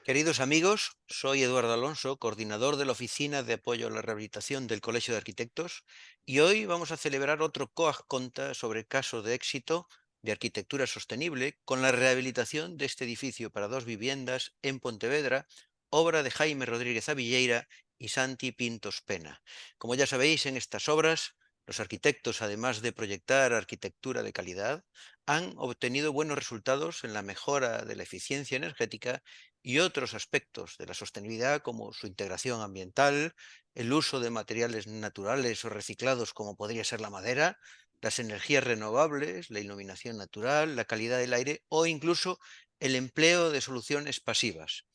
Queridos amigos, soy Eduardo Alonso, coordinador de la Oficina de Apoyo a la Rehabilitación del Colegio de Arquitectos, y hoy vamos a celebrar otro Coag Conta sobre caso de éxito de arquitectura sostenible con la rehabilitación de este edificio para dos viviendas en Pontevedra, obra de Jaime Rodríguez Avilleira y Santi Pintos Pena. Como ya sabéis, en estas obras, los arquitectos, además de proyectar arquitectura de calidad, han obtenido buenos resultados en la mejora de la eficiencia energética y otros aspectos de la sostenibilidad como su integración ambiental, el uso de materiales naturales o reciclados como podría ser la madera, las energías renovables, la iluminación natural, la calidad del aire o incluso el empleo de soluciones pasivas.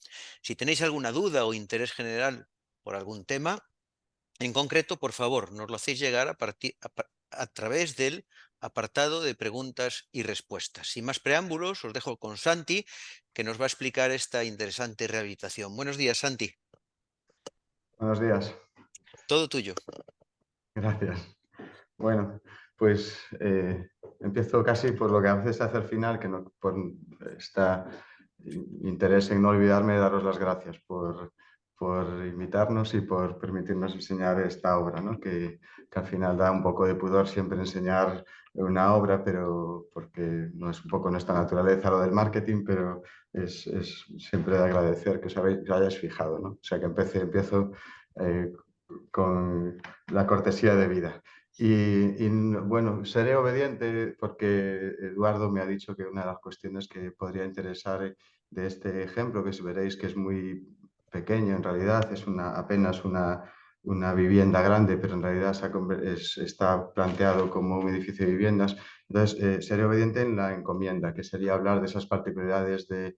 Si tenéis alguna duda o interés general por algún tema, en concreto, por favor, nos lo hacéis llegar a través del apartado de preguntas y respuestas. Sin más preámbulos, os dejo con Santi, que nos va a explicar esta interesante rehabilitación. Buenos días, Santi. Buenos días, Todo tuyo. gracias. Bueno, pues empiezo casi por lo que a veces se hace al final, que no, por este interés en no olvidarme de daros las gracias por invitarnos y por permitirnos enseñar esta obra, ¿no? Que al final da un poco de pudor siempre enseñar una obra, pero porque no es un poco nuestra naturaleza lo del marketing, pero es siempre de agradecer que que os hayáis fijado, ¿no? O sea que empiezo eh, con la cortesía de vida. Bueno, seré obediente porque Eduardo me ha dicho que una de las cuestiones que podría interesar de este ejemplo, que veréis que es muy pequeño en realidad, es apenas una vivienda grande, pero en realidad está planteado como un edificio de viviendas. Entonces, seré obediente en la encomienda, que sería hablar de esas particularidades de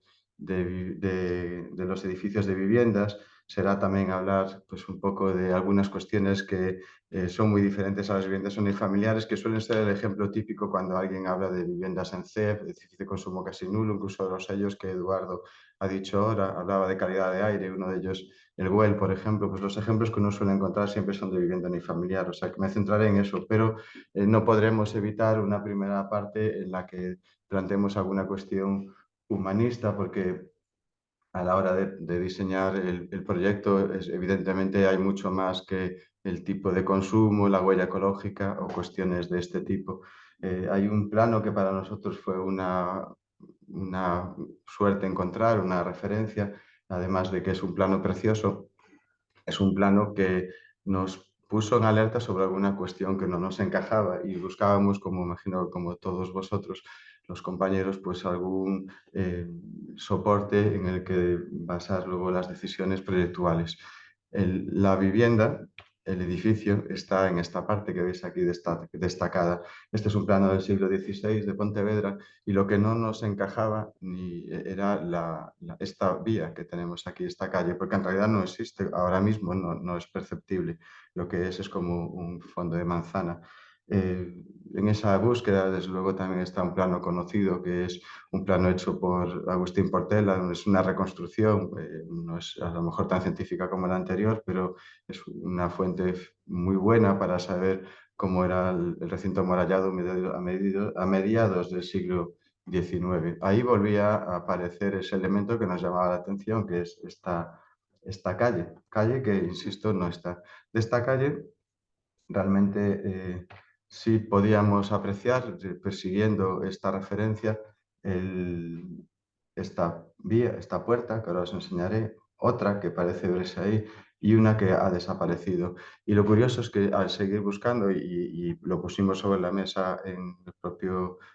los edificios de viviendas. Será también hablar pues, un poco de algunas cuestiones que son muy diferentes a las viviendas unifamiliares, que suelen ser el ejemplo típico cuando alguien habla de viviendas en CEF, edificios de consumo casi nulo, incluso de los sellos que Eduardo ha dicho ahora, hablaba de calidad de aire, uno de ellos el WELL, por ejemplo, pues los ejemplos que uno suele encontrar siempre son de vivienda unifamiliar, o sea que me centraré en eso, pero no podremos evitar una primera parte en la que planteemos alguna cuestión humanista, porque a la hora de diseñar el proyecto, evidentemente hay mucho más que el tipo de consumo, la huella ecológica o cuestiones de este tipo. Hay un plano que para nosotros fue una suerte encontrar, una referencia, además de que es un plano precioso, es un plano que nos puso en alerta sobre alguna cuestión que no nos encajaba y buscábamos, como imagino como todos vosotros, los compañeros, pues algún soporte en el que basar luego las decisiones proyectuales. La vivienda, el edificio, está en esta parte que veis aquí destacada. Este es un plano del siglo XVI de Pontevedra y lo que no nos encajaba ni era esta vía que tenemos aquí, esta calle, porque en realidad no existe ahora mismo, no es perceptible. Lo que es como un fondo de manzana. En esa búsqueda, desde luego, también está un plano conocido, que es un plano hecho por Agustín Portela, es una reconstrucción, no es a lo mejor tan científica como la anterior, pero es una fuente muy buena para saber cómo era el recinto amurallado a mediados del siglo XIX. Ahí volvía a aparecer ese elemento que nos llamaba la atención, que es esta calle que, insisto, no está. De esta calle realmente sí podíamos apreciar, persiguiendo esta referencia, esta vía, esta puerta, que ahora os enseñaré, otra que parece verse ahí y una que ha desaparecido. Y lo curioso es que al seguir buscando, y lo pusimos sobre la mesa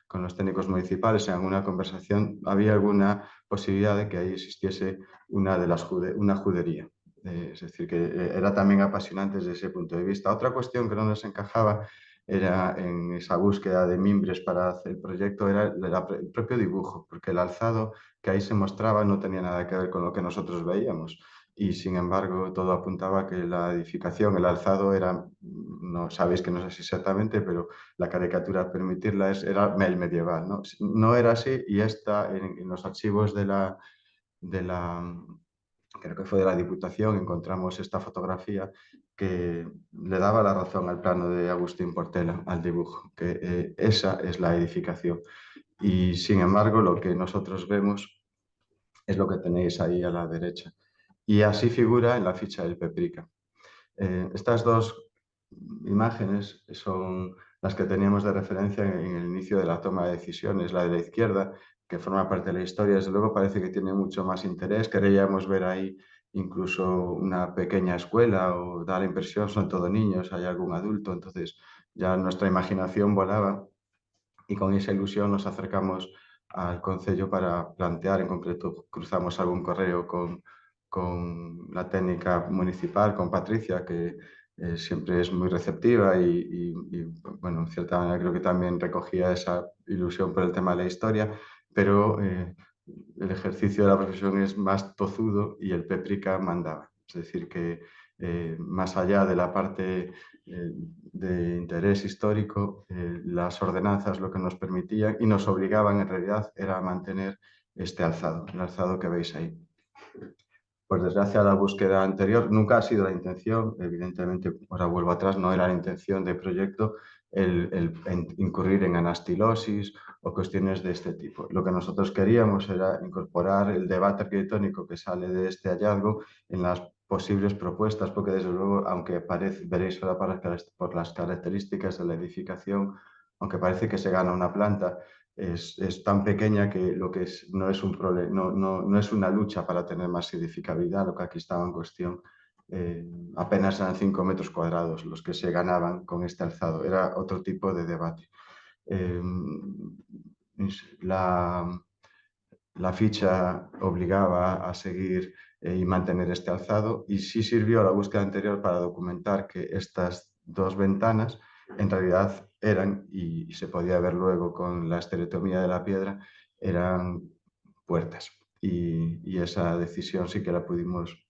con los técnicos municipales en alguna conversación, había alguna posibilidad de que ahí existiese una judería. Es decir, que era también apasionante desde ese punto de vista. Otra cuestión que no nos encajaba era en esa búsqueda de mimbres para hacer el proyecto, era el propio dibujo, porque el alzado que ahí se mostraba no tenía nada que ver con lo que nosotros veíamos. Y sin embargo, todo apuntaba a que la edificación, el alzado era, no sabéis que no es así exactamente, pero la caricatura permitirla era el medieval, ¿no? No era así y está en los archivos de la creo que fue de la Diputación, encontramos esta fotografía que le daba la razón al plano de Agustín Portela, al dibujo, que esa es la edificación. Y sin embargo, lo que nosotros vemos Es lo que tenéis ahí a la derecha. Y así figura en la ficha del Peprica. Estas dos imágenes son las que teníamos de referencia en el inicio de la toma de decisiones. La de la izquierda, que forma parte de la historia, desde luego parece que tiene mucho más interés. Queríamos ver ahí incluso una pequeña escuela o da la impresión, son todo niños, hay algún adulto, entonces ya nuestra imaginación volaba y con esa ilusión nos acercamos al Concello para plantear, en concreto cruzamos algún correo con la técnica municipal, con Patricia, que siempre es muy receptiva bueno, en cierta manera creo que también recogía esa ilusión por el tema de la historia, pero el ejercicio de la profesión es más tozudo y el Péprica mandaba. Es decir, que más allá de la parte de interés histórico, las ordenanzas lo que nos permitían y nos obligaban en realidad era a mantener este alzado, el alzado que veis ahí. Pues desde hacia la búsqueda anterior, nunca ha sido la intención, evidentemente, ahora vuelvo atrás, no era la intención del proyecto incurrir en anastilosis o cuestiones de este tipo. Lo que nosotros queríamos era incorporar el debate arquitectónico que sale de este hallazgo en las posibles propuestas, porque desde luego, aunque veréis ahora por las características de la edificación, aunque parece que se gana una planta, es tan pequeña que lo que no es un problema, no es una lucha para tener más edificabilidad, lo que aquí estaba en cuestión. Apenas eran 5 metros cuadrados los que se ganaban con este alzado. Era otro tipo de debate. Eh, la, la ficha obligaba a seguir y mantener este alzado y sí sirvió a la búsqueda anterior para documentar que estas dos ventanas en realidad eran, y se podía ver luego con la estereotomía de la piedra, eran puertas. Y esa decisión sí que la pudimos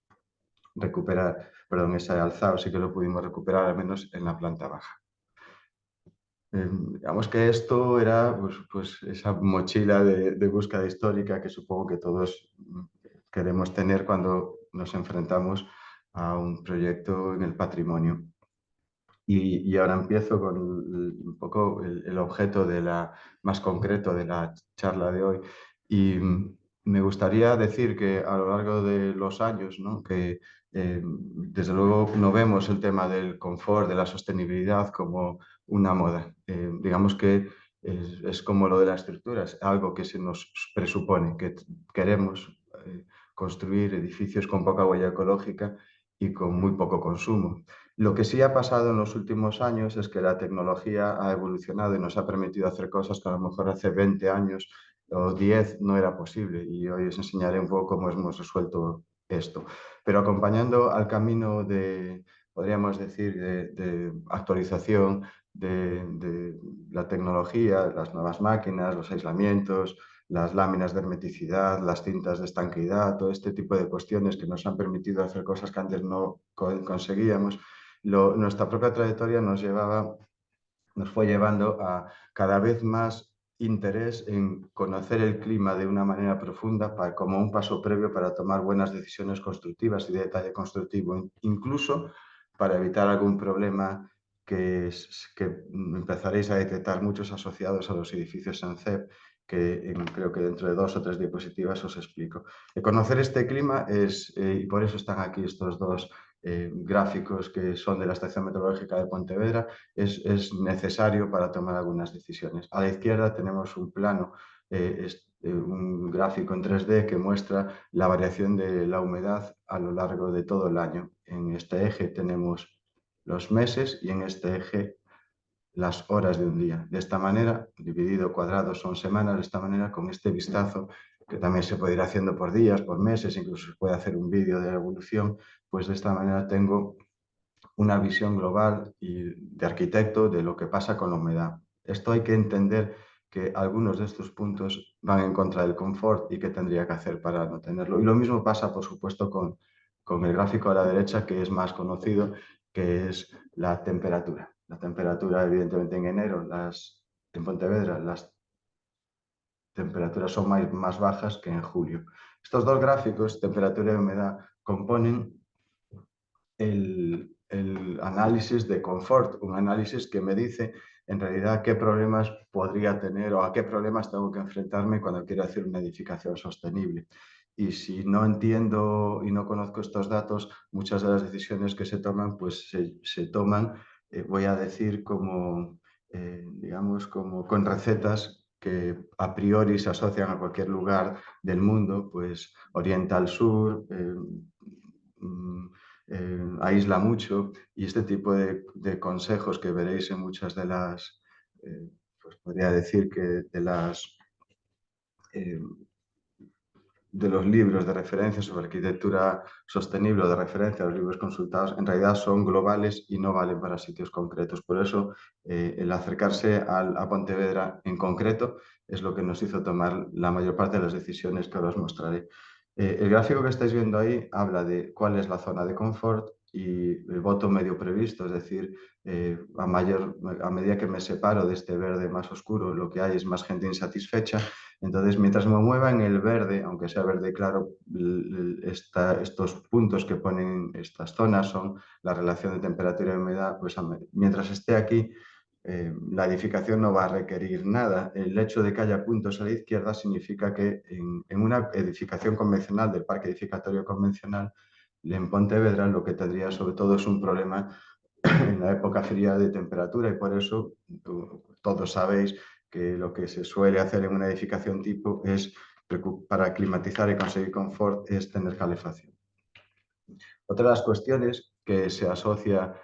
recuperar, perdón, ese alzado sí que lo pudimos recuperar al menos en la planta baja. Digamos que esto era pues esa mochila de búsqueda histórica que supongo que todos queremos tener cuando nos enfrentamos a un proyecto en el patrimonio. Y ahora empiezo con un poco el objeto más concreto de la charla de hoy. Y me gustaría decir que a lo largo de los años, ¿no? Que desde luego no vemos el tema del confort, de la sostenibilidad como una moda. Digamos que es como lo de las estructuras, algo que se nos presupone, que queremos construir edificios con poca huella ecológica y con muy poco consumo. Lo que sí ha pasado en los últimos años es que la tecnología ha evolucionado y nos ha permitido hacer cosas que a lo mejor hace 20 años o 10 no era posible. Y hoy os enseñaré un poco cómo hemos resuelto esto. Pero acompañando al camino podríamos decir, de actualización de la tecnología, las nuevas máquinas, los aislamientos, las láminas de hermeticidad, las cintas de estanqueidad, todo este tipo de cuestiones que nos han permitido hacer cosas que antes no conseguíamos. Nuestra propia trayectoria nos fue llevando a cada vez más interés en conocer el clima de una manera profunda como un paso previo para tomar buenas decisiones constructivas y de detalle constructivo, incluso para evitar algún problema que empezaréis a detectar muchos asociados a los edificios en CEP, que creo que dentro de 2 o 3 diapositivas os explico. Conocer este clima y por eso están aquí estos dos gráficos que son de la Estación Meteorológica de Pontevedra, es necesario para tomar algunas decisiones. A la izquierda tenemos un plano, un gráfico en 3D que muestra la variación de la humedad a lo largo de todo el año. En este eje tenemos los meses y en este eje las horas de un día. De esta manera, dividido cuadrados son semanas, de esta manera, con este vistazo, que también se puede ir haciendo por días, por meses, incluso se puede hacer un vídeo de la evolución, pues de esta manera tengo una visión global y de arquitecto de lo que pasa con la humedad. Esto hay que entender que algunos de estos puntos van en contra del confort y qué tendría que hacer para no tenerlo. Y lo mismo pasa, por supuesto, con el gráfico a la derecha, que es más conocido, que es la temperatura. La temperatura, evidentemente, en enero, en Pontevedra, las temperaturas son más bajas que en julio. Estos dos gráficos, temperatura y humedad, componen el análisis de confort, un análisis que me dice en realidad qué problemas podría tener o a qué problemas tengo que enfrentarme cuando quiero hacer una edificación sostenible. y si no entiendo y no conozco estos datos, muchas de las decisiones que se toman, pues se toman, voy a decir, como, digamos, como con recetas que a priori se asocian a cualquier lugar del mundo, pues orienta al sur, mm, aísla mucho, y este tipo de consejos que veréis en muchas de las, pues podría decir que eh, de los libros de referencia sobre arquitectura sostenible o de referencia a los libros consultados, en realidad son globales y no valen para sitios concretos. Por eso, el acercarse a Pontevedra en concreto es lo que nos hizo tomar la mayor parte de las decisiones que ahora os mostraré. El gráfico que estáis viendo ahí habla de cuál es la zona de confort y el voto medio previsto, es decir, a medida que me separo de este verde más oscuro, lo que hay es más gente insatisfecha. Entonces, mientras me mueva en el verde, aunque sea verde claro, estos puntos que ponen estas zonas son la relación de temperatura y humedad, pues mientras esté aquí, la edificación no va a requerir nada. El hecho de que haya puntos a la izquierda significa que en una edificación convencional, del parque edificatorio convencional, en Pontevedra lo que tendría sobre todo es un problema en la época fría de temperatura, y por eso todos sabéis que lo que se suele hacer en una edificación tipo es, para climatizar y conseguir confort, es tener calefacción. Otra de las cuestiones que se asocia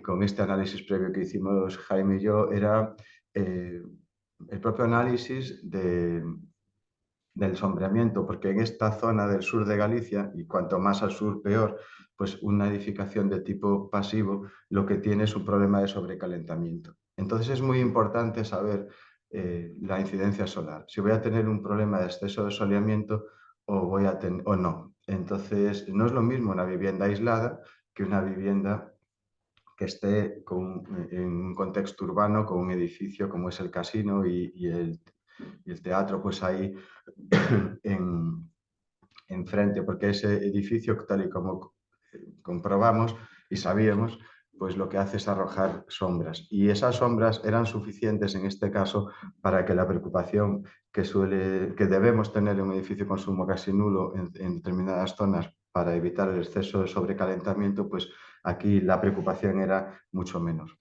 con este análisis previo que hicimos Jaime y yo era el propio análisis del sombreamiento, porque en esta zona del sur de Galicia, y cuanto más al sur peor, pues una edificación de tipo pasivo lo que tiene es un problema de sobrecalentamiento. Entonces es muy importante saber la incidencia solar, si voy a tener un problema de exceso de soleamiento o no. Entonces no es lo mismo una vivienda aislada que una vivienda que esté en un contexto urbano, con un edificio como es el casino y el teatro, pues ahí en, enfrente, porque ese edificio, tal y como comprobamos y sabíamos, pues lo que hace es arrojar sombras. Y esas sombras eran suficientes en este caso para que la preocupación que debemos tener en un edificio de consumo casi nulo en determinadas zonas para evitar el exceso de sobrecalentamiento, pues aquí la preocupación era mucho menos.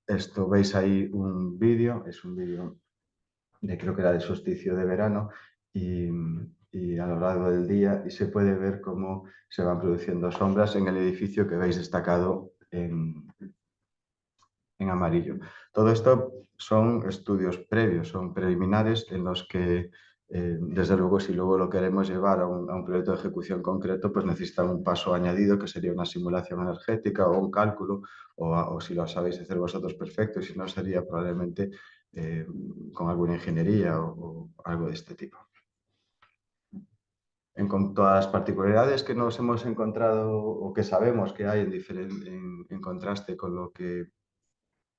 Esto veis ahí un vídeo, es un vídeo creo que era de solsticio de verano, y, y a lo largo del día, y se puede ver cómo se van produciendo sombras en el edificio que veis destacado en amarillo. Todo esto son estudios previos, son preliminares en los que, desde luego, si luego lo queremos llevar a un proyecto de ejecución concreto, pues necesita un paso añadido, que sería una simulación energética o un cálculo, o si lo sabéis hacer vosotros, perfecto, y si no, sería probablemente eh, con alguna ingeniería o algo de este tipo. En cuanto a las particularidades que nos hemos encontrado o que sabemos que hay en contraste con lo que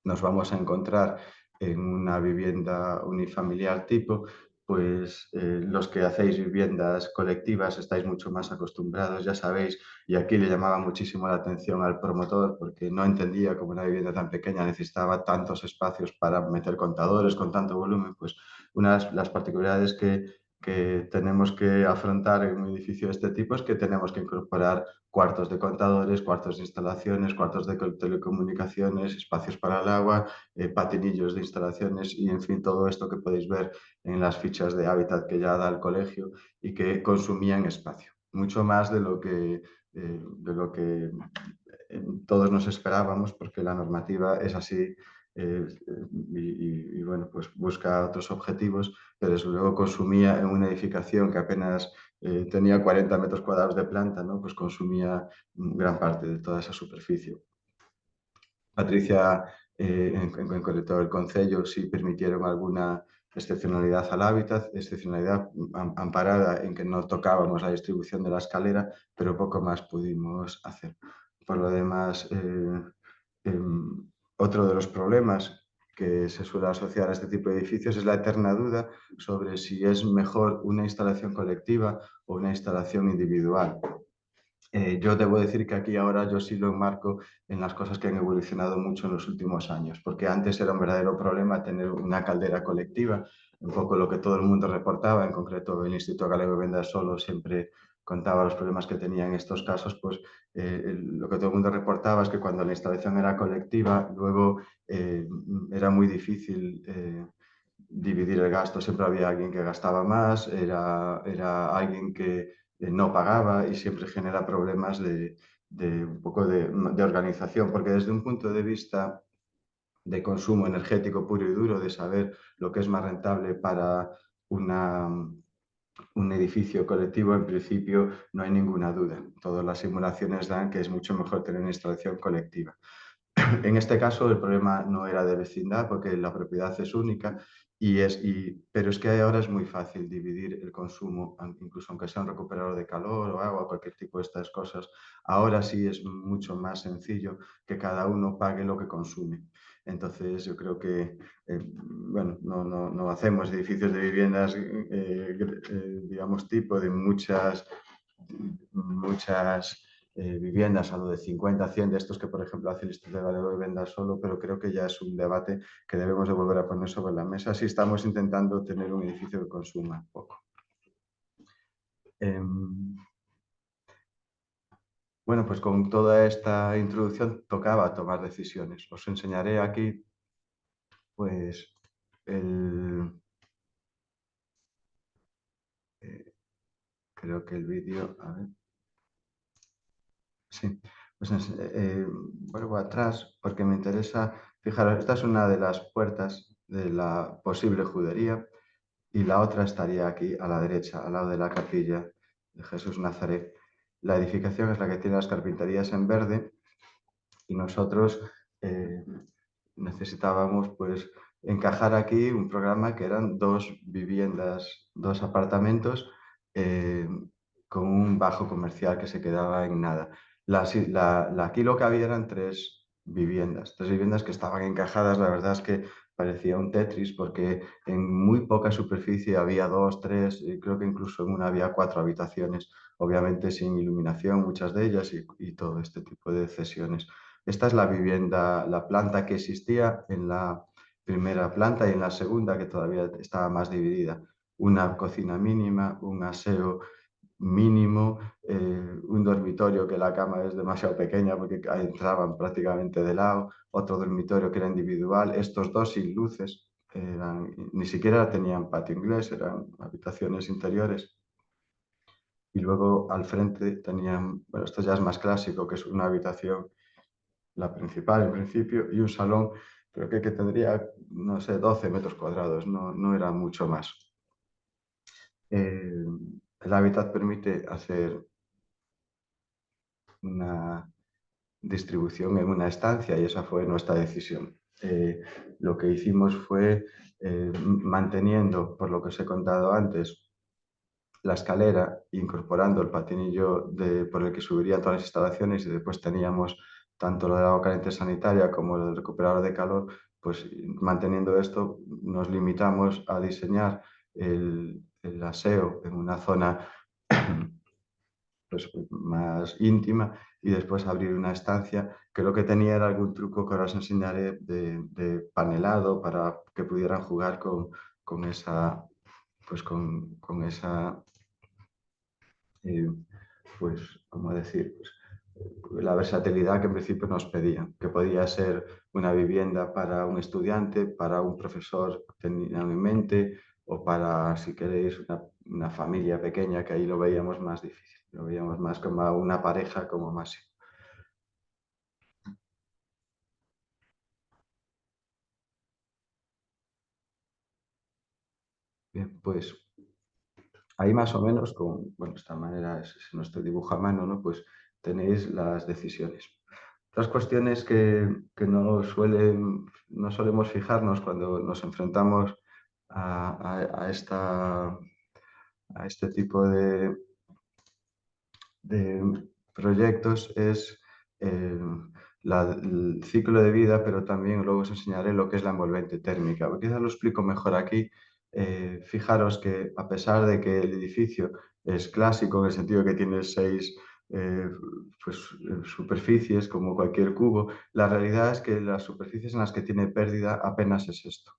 nos vamos a encontrar en una vivienda unifamiliar tipo, pues los que hacéis viviendas colectivas estáis mucho más acostumbrados, ya sabéis, y aquí le llamaba muchísimo la atención al promotor porque no entendía cómo una vivienda tan pequeña necesitaba tantos espacios para meter contadores con tanto volumen. Pues una de las particularidades que tenemos que afrontar en un edificio de este tipo es que tenemos que incorporar cuartos de contadores, cuartos de instalaciones, cuartos de telecomunicaciones, espacios para el agua, patinillos de instalaciones y, en fin, todo esto que podéis ver en las fichas de hábitat que ya da el colegio y que consumían espacio. Mucho más de lo que todos nos esperábamos, porque la normativa es así, y, bueno, pues busca otros objetivos, pero desde luego consumía en una edificación que apenas tenía 40 metros cuadrados de planta, ¿no? Pues consumía gran parte de toda esa superficie. Patricia, en concreto el Concello, sí permitieron alguna excepcionalidad al hábitat, excepcionalidad amparada en que no tocábamos la distribución de la escalera, pero poco más pudimos hacer. Por lo demás, otro de los problemas que se suele asociar a este tipo de edificios es la eterna duda sobre si es mejor una instalación colectiva o una instalación individual. Yo debo decir que aquí ahora yo sí lo enmarco en las cosas que han evolucionado mucho en los últimos años, porque antes era un verdadero problema tener una caldera colectiva, un poco lo que todo el mundo reportaba, en concreto el Instituto Galego de Vivienda Solo siempre contaba los problemas que tenía en estos casos, pues lo que todo el mundo reportaba es que cuando la instalación era colectiva, luego era muy difícil dividir el gasto, siempre había alguien que gastaba más, era alguien que no pagaba y siempre genera problemas de un poco de organización, porque desde un punto de vista de consumo energético puro y duro, de saber lo que es más rentable para una, un edificio colectivo, en principio no hay ninguna duda. Todas las simulaciones dan que es mucho mejor tener una instalación colectiva. En este caso el problema no era de vecindad porque la propiedad es única, pero es que ahora es muy fácil dividir el consumo, incluso aunque sea un recuperador de calor o agua, cualquier tipo de estas cosas. Ahora sí es mucho más sencillo que cada uno pague lo que consume. Entonces yo creo que, bueno, no hacemos edificios de viviendas, digamos, tipo de muchas viviendas, a lo de 50, 100 de estos que, por ejemplo, hace el Instituto Galego de Vivienda Solo, pero creo que ya es un debate que debemos de volver a poner sobre la mesa si estamos intentando tener un edificio que consuma poco. Bueno, pues con toda esta introducción tocaba tomar decisiones. Os enseñaré aquí, pues, creo que el vídeo, a ver, sí, pues vuelvo atrás porque me interesa, fijaros, esta es una de las puertas de la posible judería y la otra estaría aquí a la derecha, al lado de la capilla de Jesús Nazaret. La edificación es la que tiene las carpinterías en verde y nosotros eh, necesitábamos pues encajar aquí un programa que eran dos viviendas, dos apartamentos eh, con un bajo comercial que se quedaba en nada. Aquí lo que había eran tres viviendas que estaban encajadas, la verdad es que parecía un Tetris porque en muy poca superficie había dos, tres, y creo que incluso en una había cuatro habitaciones, obviamente sin iluminación, muchas de ellas, y todo este tipo de cesiones. Esta es la vivienda, la planta que existía en la primera planta y en la segunda, que todavía estaba más dividida. Una cocina mínima, un aseo mínimo, un dormitorio que la cama es demasiado pequeña porque entraban prácticamente de lado, otro dormitorio que era individual, estos dos sin luces, ni siquiera tenían patio inglés, eran habitaciones interiores. Y luego al frente tenían, bueno, esto ya es más clásico, que es una habitación la principal en principio, y un salón, creo que tendría, no sé, 12 metros cuadrados, no era mucho más. El hábitat permite hacer una distribución en una estancia y esa fue nuestra decisión. Lo que hicimos fue, manteniendo, por lo que os he contado antes, la escalera, incorporando el patinillo por el que subirían todas las instalaciones y después teníamos tanto lo del agua caliente sanitaria como lo del recuperador de calor, pues manteniendo esto nos limitamos a diseñar el aseo en una zona pues, más íntima y después abrir una estancia que lo que tenía era algún truco que ahora os enseñaré de panelado para que pudieran jugar con esa, pues con esa pues, ¿cómo decir? Pues, la versatilidad que en principio nos pedían, que podía ser una vivienda para un estudiante, para un profesor que tenían en mente, o para, si queréis, una familia pequeña, que ahí lo veíamos más difícil, lo veíamos más como una pareja como máximo. Bien, pues ahí más o menos, bueno, esta manera es nuestro dibujo a mano, ¿no? Pues tenéis las decisiones. Otras cuestiones que no solemos fijarnos cuando nos enfrentamos a este tipo de proyectos es el ciclo de vida, pero también luego os enseñaré lo que es la envolvente térmica. Quizás lo explico mejor aquí. Fijaros que a pesar de que el edificio es clásico en el sentido que tiene seis eh, pues, superficies como cualquier cubo, la realidad es que las superficies en las que tiene pérdida apenas es esto.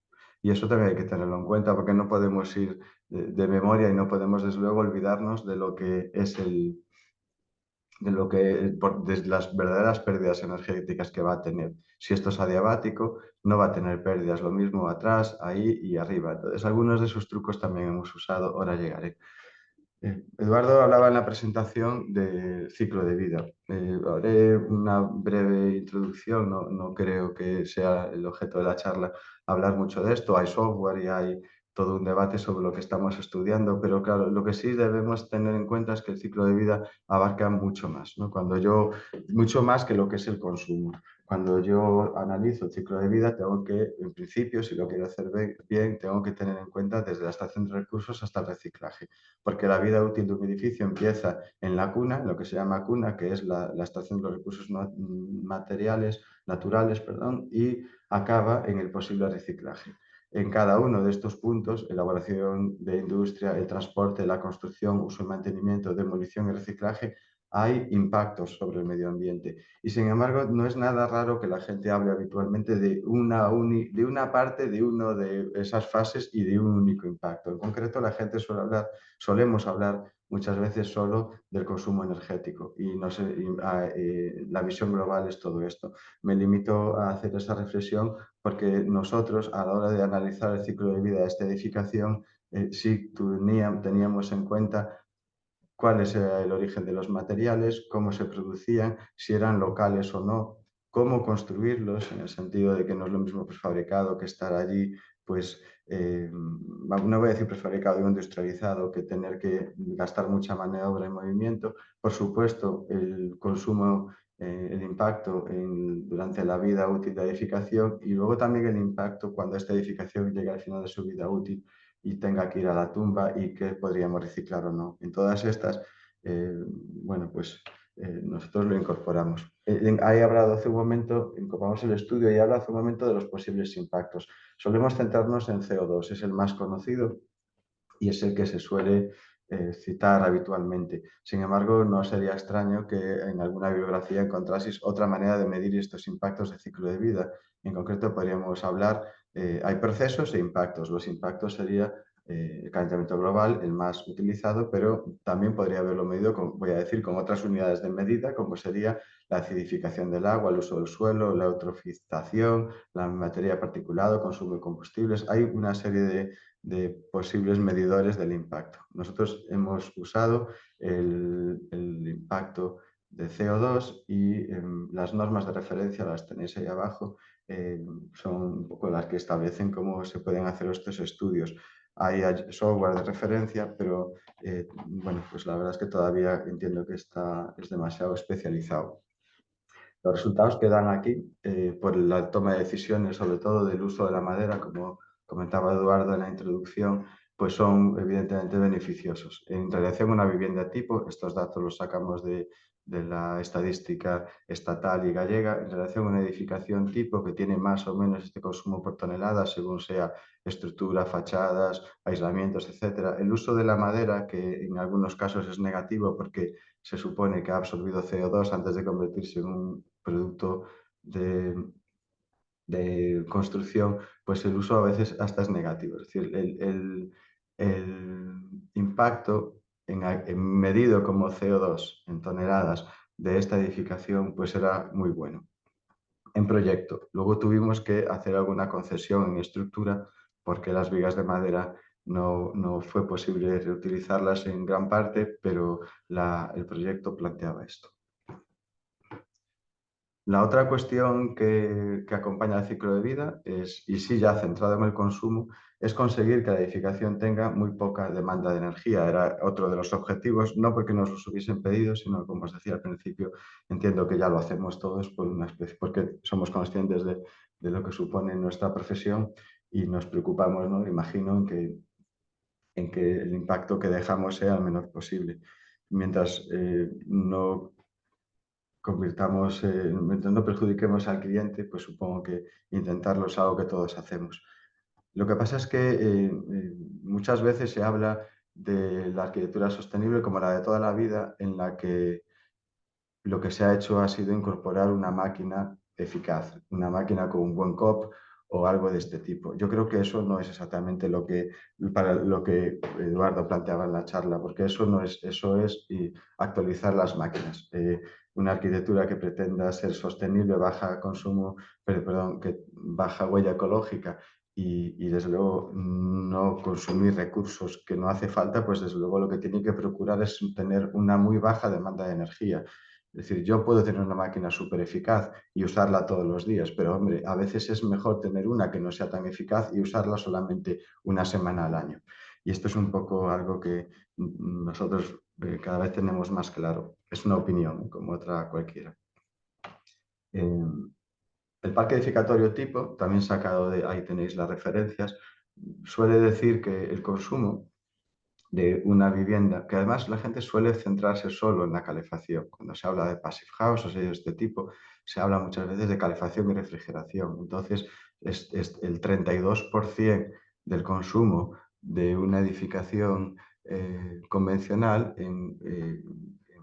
Y eso también hay que tenerlo en cuenta porque no podemos ir de memoria y no podemos desde luego olvidarnos de lo que es de las verdaderas pérdidas energéticas que va a tener. Si esto es adiabático, no va a tener pérdidas, lo mismo atrás, ahí y arriba. Entonces, algunos de esos trucos también hemos usado, ahora llegaré. Eduardo hablaba en la presentación del ciclo de vida. Haré una breve introducción, no creo que sea el objeto de la charla hablar mucho de esto. Hay software y hay todo un debate sobre lo que estamos estudiando, pero claro, lo que sí debemos tener en cuenta es que el ciclo de vida abarca mucho más, ¿no? Mucho más que lo que es el consumo. Cuando yo analizo el ciclo de vida, tengo que, en principio, si lo quiero hacer bien, tengo que tener en cuenta desde la extracción de recursos hasta el reciclaje, porque la vida útil de un edificio empieza en la cuna, en lo que se llama cuna, que es la extracción de los recursos naturales, perdón, y acaba en el posible reciclaje. En cada uno de estos puntos, elaboración de industria, el transporte, la construcción, uso y mantenimiento, demolición y reciclaje, hay impactos sobre el medio ambiente. Y sin embargo, no es nada raro que la gente hable habitualmente de una parte de una de esas fases y de un único impacto. En concreto, la gente solemos hablar muchas veces solo del consumo energético y, no sé, la visión global es todo esto. Me limito a hacer esa reflexión porque nosotros, a la hora de analizar el ciclo de vida de esta edificación, sí teníamos en cuenta cuál es el origen de los materiales, cómo se producían, si eran locales o no, cómo construirlos, en el sentido de que no es lo mismo prefabricado que estar allí, pues no voy a decir prefabricado, digo industrializado, que tener que gastar mucha mano de obra y movimiento. Por supuesto, el consumo, el impacto durante la vida útil de la edificación y luego también el impacto cuando esta edificación llegue al final de su vida útil y tenga que ir a la tumba y qué podríamos reciclar o no. En todas estas, bueno, pues nosotros lo incorporamos. Ahí hablado hace un momento, incorporamos el estudio y habla hace un momento de los posibles impactos. Solemos centrarnos en CO2, es el más conocido y es el que se suele citar habitualmente. Sin embargo, no sería extraño que en alguna bibliografía encontraseis otra manera de medir estos impactos de ciclo de vida. En concreto, podríamos hablar, hay procesos e impactos. Los impactos sería el calentamiento global, el más utilizado, pero también podría haberlo medido, voy a decir, con otras unidades de medida, como sería la acidificación del agua, el uso del suelo, la eutrofización, la materia particulada, consumo de combustibles. Hay una serie de posibles medidores del impacto. Nosotros hemos usado el impacto de CO2 y las normas de referencia, las tenéis ahí abajo, son un poco las que establecen cómo se pueden hacer estos estudios. Hay software de referencia, pero bueno, pues la verdad es que todavía entiendo que es demasiado especializado. Los resultados que dan aquí, por la toma de decisiones, sobre todo del uso de la madera, como comentaba Eduardo en la introducción, pues son evidentemente beneficiosos. En relación a una vivienda tipo, estos datos los sacamos de la estadística estatal y gallega, en relación a una edificación tipo que tiene más o menos este consumo por tonelada, según sea estructura, fachadas, aislamientos, etcétera. El uso de la madera, que en algunos casos es negativo porque se supone que ha absorbido CO2 antes de convertirse en un producto de construcción, pues el uso a veces hasta es negativo. Es decir, el impacto medido como CO2 en toneladas de esta edificación pues era muy bueno en proyecto. Luego tuvimos que hacer alguna concesión en estructura porque las vigas de madera no fue posible reutilizarlas en gran parte, pero el proyecto planteaba esto. La otra cuestión que acompaña el ciclo de vida es, y sí ya centrado en el consumo, es conseguir que la edificación tenga muy poca demanda de energía. Era otro de los objetivos, no porque nos los hubiesen pedido, sino como os decía al principio, entiendo que ya lo hacemos todos por una especie, porque somos conscientes de lo que supone nuestra profesión y nos preocupamos, ¿no? Imagino, en que el impacto que dejamos sea el menor posible. Mientras no mientras no perjudiquemos al cliente, pues supongo que intentarlo es algo que todos hacemos. Lo que pasa es que muchas veces se habla de la arquitectura sostenible como la de toda la vida, en la que lo que se ha hecho ha sido incorporar una máquina eficaz, una máquina con un buen COP o algo de este tipo. Yo creo que eso no es exactamente para lo que Eduardo planteaba en la charla, porque eso no es, eso es actualizar las máquinas. Una arquitectura que pretenda ser sostenible, baja consumo, perdón, que baja huella ecológica y desde luego no consumir recursos que no hace falta, pues desde luego lo que tiene que procurar es tener una muy baja demanda de energía. Es decir, yo puedo tener una máquina súper eficaz y usarla todos los días, pero hombre, a veces es mejor tener una que no sea tan eficaz y usarla solamente una semana al año. Y esto es un poco algo que nosotros cada vez tenemos más claro. Es una opinión, como otra cualquiera. Eh, el parque edificatorio tipo, también sacado de, ahí tenéis las referencias, suele decir que el consumo de una vivienda, que además la gente suele centrarse solo en la calefacción. Cuando se habla de passive house o de este tipo, se habla muchas veces de calefacción y refrigeración. Entonces, es el 32% del consumo de una edificación convencional en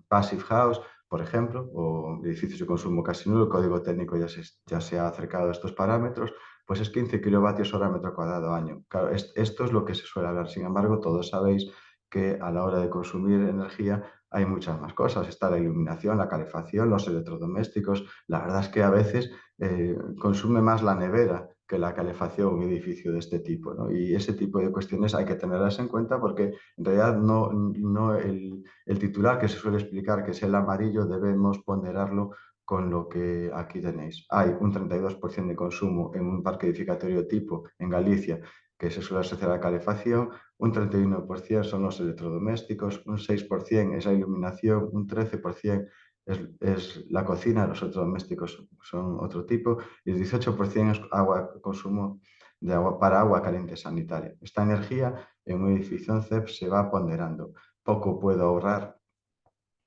passive house, por ejemplo, o edificios de consumo casi nulo, el código técnico ya se ha acercado a estos parámetros, pues es 15 kilovatios hora metro cuadrado año. Claro, esto es lo que se suele hablar. Sin embargo, todos sabéis que a la hora de consumir energía hay muchas más cosas. Está la iluminación, la calefacción, los electrodomésticos. La verdad es que a veces consume más la nevera que la calefacción un edificio de este tipo, ¿no? Y ese tipo de cuestiones hay que tenerlas en cuenta porque en realidad no el titular que se suele explicar, que es el amarillo, debemos ponderarlo con lo que aquí tenéis. Hay un 32% de consumo en un parque edificatorio tipo en Galicia que se suele asociar a la calefacción, un 31% son los electrodomésticos, un 6% es la iluminación, un 13% es la cocina, los electrodomésticos son otro tipo, y el 18% es consumo de agua para agua caliente sanitaria. Esta energía en un edificio en CEP se va ponderando. Poco puedo ahorrar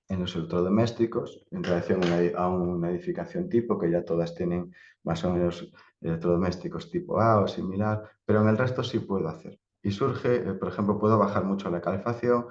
en los electrodomésticos en relación a una edificación tipo, que ya todas tienen más o menos electrodomésticos tipo A o similar, pero en el resto sí puedo hacer. Y surge, por ejemplo, puedo bajar mucho la calefacción,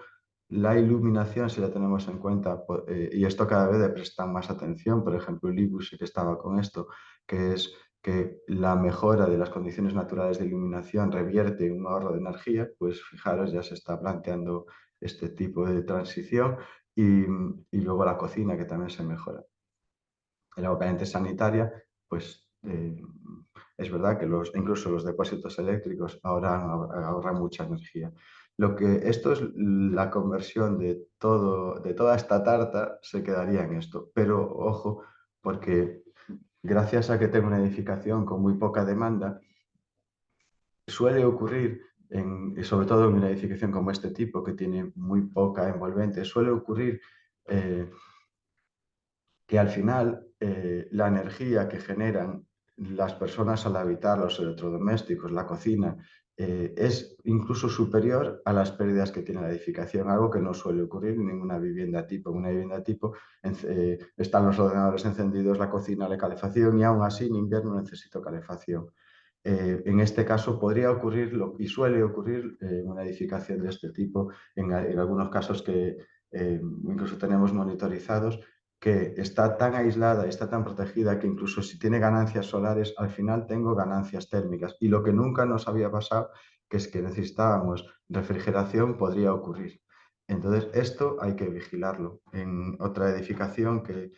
la iluminación, si la tenemos en cuenta, y esto cada vez le prestan más atención, por ejemplo, el IBU sí que estaba con esto, que es que la mejora de las condiciones naturales de iluminación revierte un ahorro de energía, pues fijaros, ya se está planteando este tipo de transición y luego la cocina, que también se mejora. El agua caliente sanitaria, pues es verdad que incluso los depósitos eléctricos ahorran mucha energía. Esto es la conversión de toda esta tarta, se quedaría en esto. Pero ojo, porque gracias a que tengo una edificación con muy poca demanda, suele ocurrir, sobre todo en una edificación como este tipo, que tiene muy poca envolvente, suele ocurrir que al final la energía que generan las personas al habitar los electrodomésticos, la cocina, es incluso superior a las pérdidas que tiene la edificación, algo que no suele ocurrir en ninguna vivienda tipo. En una vivienda tipo están los ordenadores encendidos, la cocina, la calefacción y aún así en invierno necesito calefacción. En este caso podría ocurrir y suele ocurrir en una edificación de este tipo, en algunos casos que incluso tenemos monitorizados, que está tan aislada, está tan protegida que incluso si tiene ganancias solares, al final tengo ganancias térmicas. Y lo que nunca nos había pasado, que es que necesitábamos refrigeración, podría ocurrir. Entonces, esto hay que vigilarlo. En otra edificación que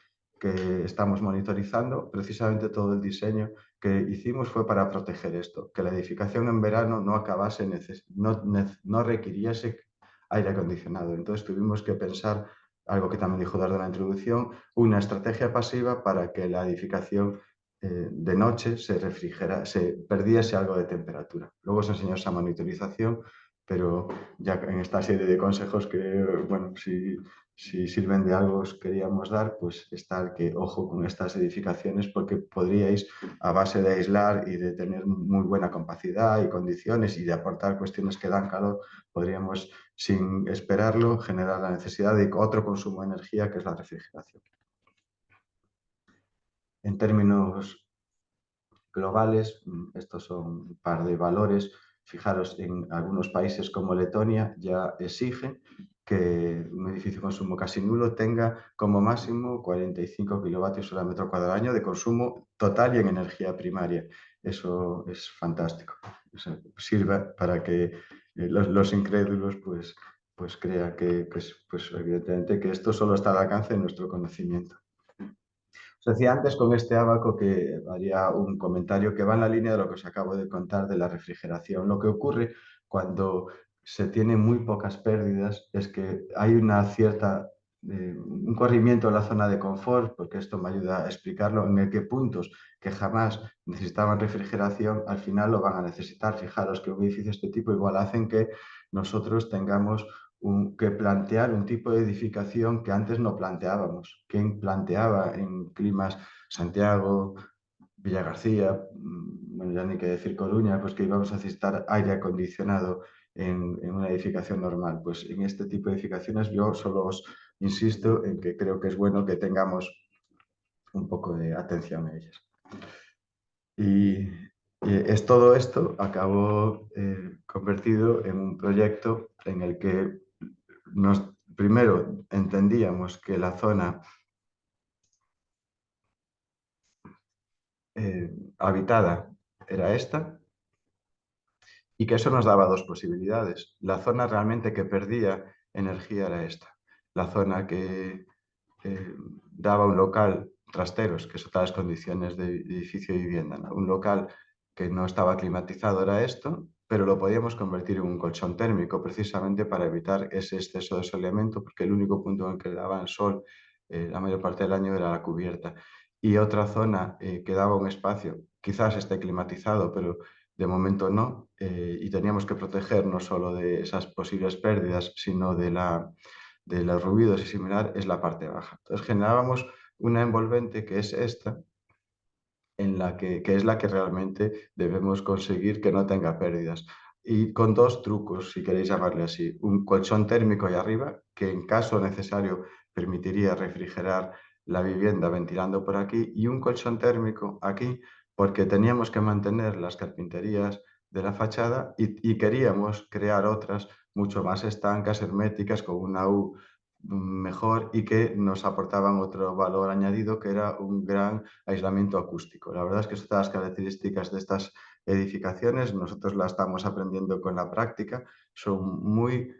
estamos monitorizando, precisamente todo el diseño que hicimos fue para proteger esto, que la edificación en verano no acabase, no requiriese aire acondicionado. Entonces tuvimos que pensar, algo que también dijo Eduardo en la introducción, una estrategia pasiva para que la edificación de noche se perdiese algo de temperatura. Luego se enseñó esa monitorización, pero ya en esta serie de consejos que, bueno, si sirven de algo os queríamos dar, pues está el que ojo con estas edificaciones porque podríais, a base de aislar y de tener muy buena capacidad y condiciones y de aportar cuestiones que dan calor, podríamos, sin esperarlo, generar la necesidad de otro consumo de energía que es la refrigeración. En términos globales, estos son un par de valores. Fijaros, en algunos países como Letonia ya exigen que un edificio de consumo casi nulo tenga como máximo 45 kilovatios hora metro cuadrado año de consumo total y en energía primaria. eso es fantástico. O sea, sirve para que los incrédulos pues crean que, pues evidentemente que esto solo está al alcance de nuestro conocimiento. Os decía antes con este ábaco que haría un comentario que va en la línea de lo que os acabo de contar de la refrigeración. Lo que ocurre cuando se tienen muy pocas pérdidas es que hay una cierta, un corrimiento en la zona de confort, porque esto me ayuda a explicarlo, en el que puntos que jamás necesitaban refrigeración al final lo van a necesitar. Fijaros que un edificio de este tipo igual hacen que nosotros tengamos que plantear un tipo de edificación que antes no planteábamos. ¿Quién planteaba en climas Santiago, Villagarcía, bueno, ya ni que decir Coruña, pues que íbamos a necesitar aire acondicionado en una edificación normal? Pues en este tipo de edificaciones yo solo os insisto en que creo que es bueno que tengamos un poco de atención a ellas. Y es todo esto acabó convertido en un proyecto en el que primero entendíamos que la zona habitada era esta y que eso nos daba dos posibilidades. La zona realmente que perdía energía era esta. La zona que daba un local trasteros, que son todas las condiciones de edificio y vivienda, ¿no? Un local que no estaba climatizado era esto, pero lo podíamos convertir en un colchón térmico precisamente para evitar ese exceso de soleamiento, porque el único punto en el que le daban sol la mayor parte del año era la cubierta. Y otra zona que daba un espacio, quizás esté climatizado, pero de momento no, y teníamos que proteger no solo de esas posibles pérdidas, sino de los ruidos y similar, es la parte baja. Entonces generábamos una envolvente que es esta, en la que es la que realmente debemos conseguir que no tenga pérdidas. Y con dos trucos, si queréis llamarle así. Un colchón térmico ahí arriba, que en caso necesario permitiría refrigerar la vivienda ventilando por aquí, y un colchón térmico aquí, porque teníamos que mantener las carpinterías de la fachada y queríamos crear otras mucho más estancas, herméticas, con una U mejor y que nos aportaban otro valor añadido, que era un gran aislamiento acústico. La verdad es que estas características de estas edificaciones nosotros las estamos aprendiendo con la práctica, son muy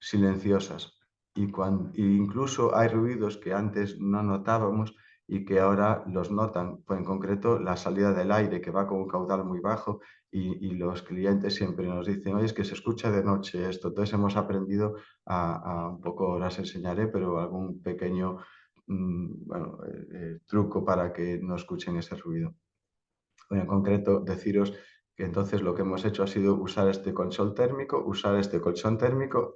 silenciosas y incluso hay ruidos que antes no notábamos y que ahora los notan. Pues en concreto la salida del aire, que va con un caudal muy bajo, y los clientes siempre nos dicen: oye, es que se escucha de noche esto. Entonces hemos aprendido un poco, ahora os enseñaré, pero algún pequeño bueno, truco para que no escuchen ese ruido. Bueno, en concreto, deciros que entonces lo que hemos hecho ha sido usar este colchón térmico,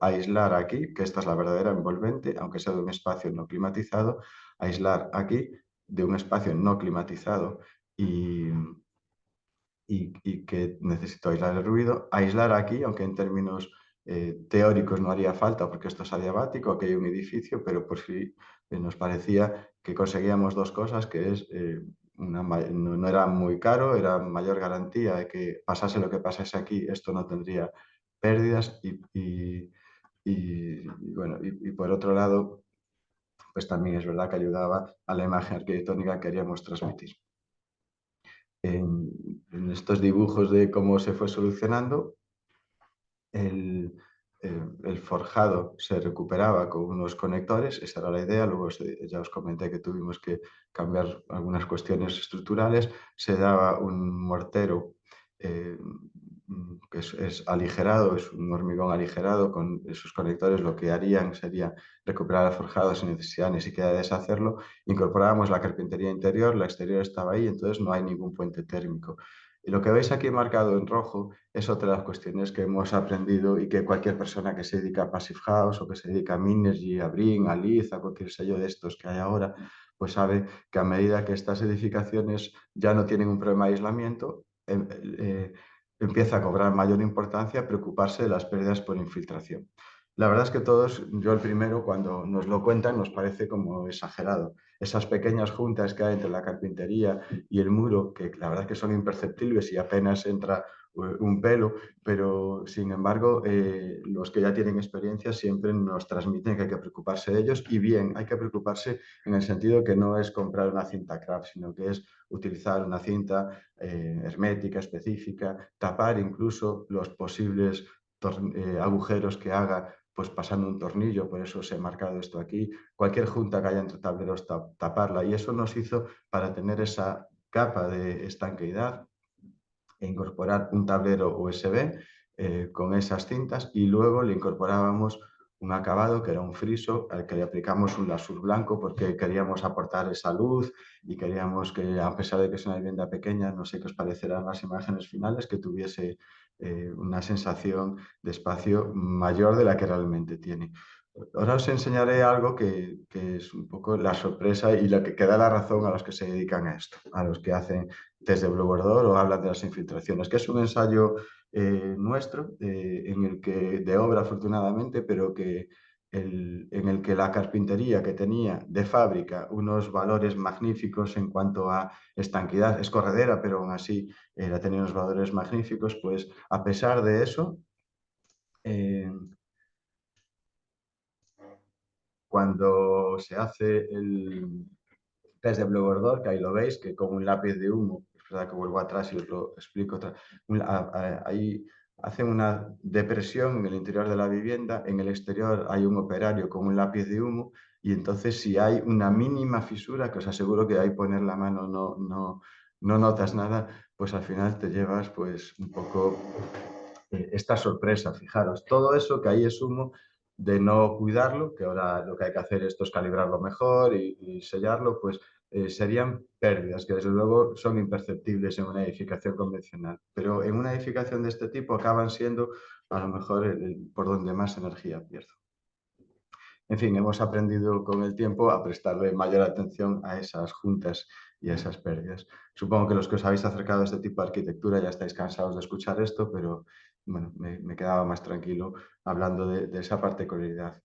aislar aquí, que esta es la verdadera envolvente, aunque sea de un espacio no climatizado, aislar aquí de un espacio no climatizado y, y que necesito aislar el ruido, aislar aquí, aunque en términos teóricos no haría falta porque esto es adiabático, aquí hay un edificio, pero por si nos parecía que conseguíamos dos cosas, que es no era muy caro, era mayor garantía de que pasase lo que pasase aquí, esto no tendría pérdidas bueno, y por otro lado, pues también es verdad que ayudaba a la imagen arquitectónica que queríamos transmitir. En estos dibujos de cómo se fue solucionando, el, el forjado se recuperaba con unos conectores, esa era la idea. Luego ya os comenté que tuvimos que cambiar algunas cuestiones estructurales. Se daba un mortero eh, que es aligerado, es un hormigón aligerado con esos conectores. Lo que harían sería recuperar el forjado sin necesidad ni siquiera de deshacerlo. Incorporábamos la carpintería interior, la exterior estaba ahí, entonces no hay ningún puente térmico. Y lo que veis aquí marcado en rojo es otra de las cuestiones que hemos aprendido y que cualquier persona que se dedica a Passive House o que se dedica a Minergy, a Brin, a Liz, a cualquier sello de estos que hay ahora, pues sabe que a medida que estas edificaciones ya no tienen un problema de aislamiento, empieza a cobrar mayor importancia preocuparse de las pérdidas por infiltración. La verdad es que todos, yo el primero, cuando nos lo cuentan, nos parece como exagerado. Esas pequeñas juntas que hay entre la carpintería y el muro, que la verdad es que son imperceptibles y apenas entra un pelo, pero sin embargo los que ya tienen experiencia siempre nos transmiten que hay que preocuparse de ellos y bien, hay que preocuparse en el sentido que no es comprar una cinta craft, sino que es utilizar una cinta hermética, específica, tapar incluso los posibles agujeros que haga pues pasando un tornillo, por eso os he marcado esto aquí, cualquier junta que haya entre tableros, taparla. Y eso nos hizo para tener esa capa de estanqueidad e incorporar un tablero USB con esas cintas y luego le incorporábamos un acabado que era un friso al que le aplicamos un lasur blanco porque queríamos aportar esa luz y queríamos que, a pesar de que es una vivienda pequeña, no sé qué os parecerán las imágenes finales, que tuviese una sensación de espacio mayor de la que realmente tiene. Ahora os enseñaré algo que es un poco la sorpresa y lo que da la razón a los que se dedican a esto, a los que hacen test de Blue Bordor o hablan de las infiltraciones, que es un ensayo nuestro, en el que, de obra afortunadamente, pero que en el que la carpintería que tenía de fábrica unos valores magníficos en cuanto a estanquidad, es corredera, pero aún así la tenía unos valores magníficos, pues a pesar de eso, eh, cuando se hace el test de Blue Bordor, que ahí lo veis, que con un lápiz de humo, es verdad que vuelvo atrás y os lo explico, ahí hacen una depresión en el interior de la vivienda, en el exterior hay un operario con un lápiz de humo y entonces si hay una mínima fisura, que os aseguro que ahí poner la mano no notas nada, pues al final te llevas pues un poco esta sorpresa, fijaros, todo eso que ahí es humo de no cuidarlo, que ahora lo que hay que hacer esto es calibrarlo mejor y sellarlo, pues serían pérdidas que desde luego son imperceptibles en una edificación convencional, pero en una edificación de este tipo acaban siendo a lo mejor por donde más energía pierdo. En fin, hemos aprendido con el tiempo a prestarle mayor atención a esas juntas y a esas pérdidas. Supongo que los que os habéis acercado a este tipo de arquitectura ya estáis cansados de escuchar esto, pero bueno, me quedaba más tranquilo hablando de esa particularidad.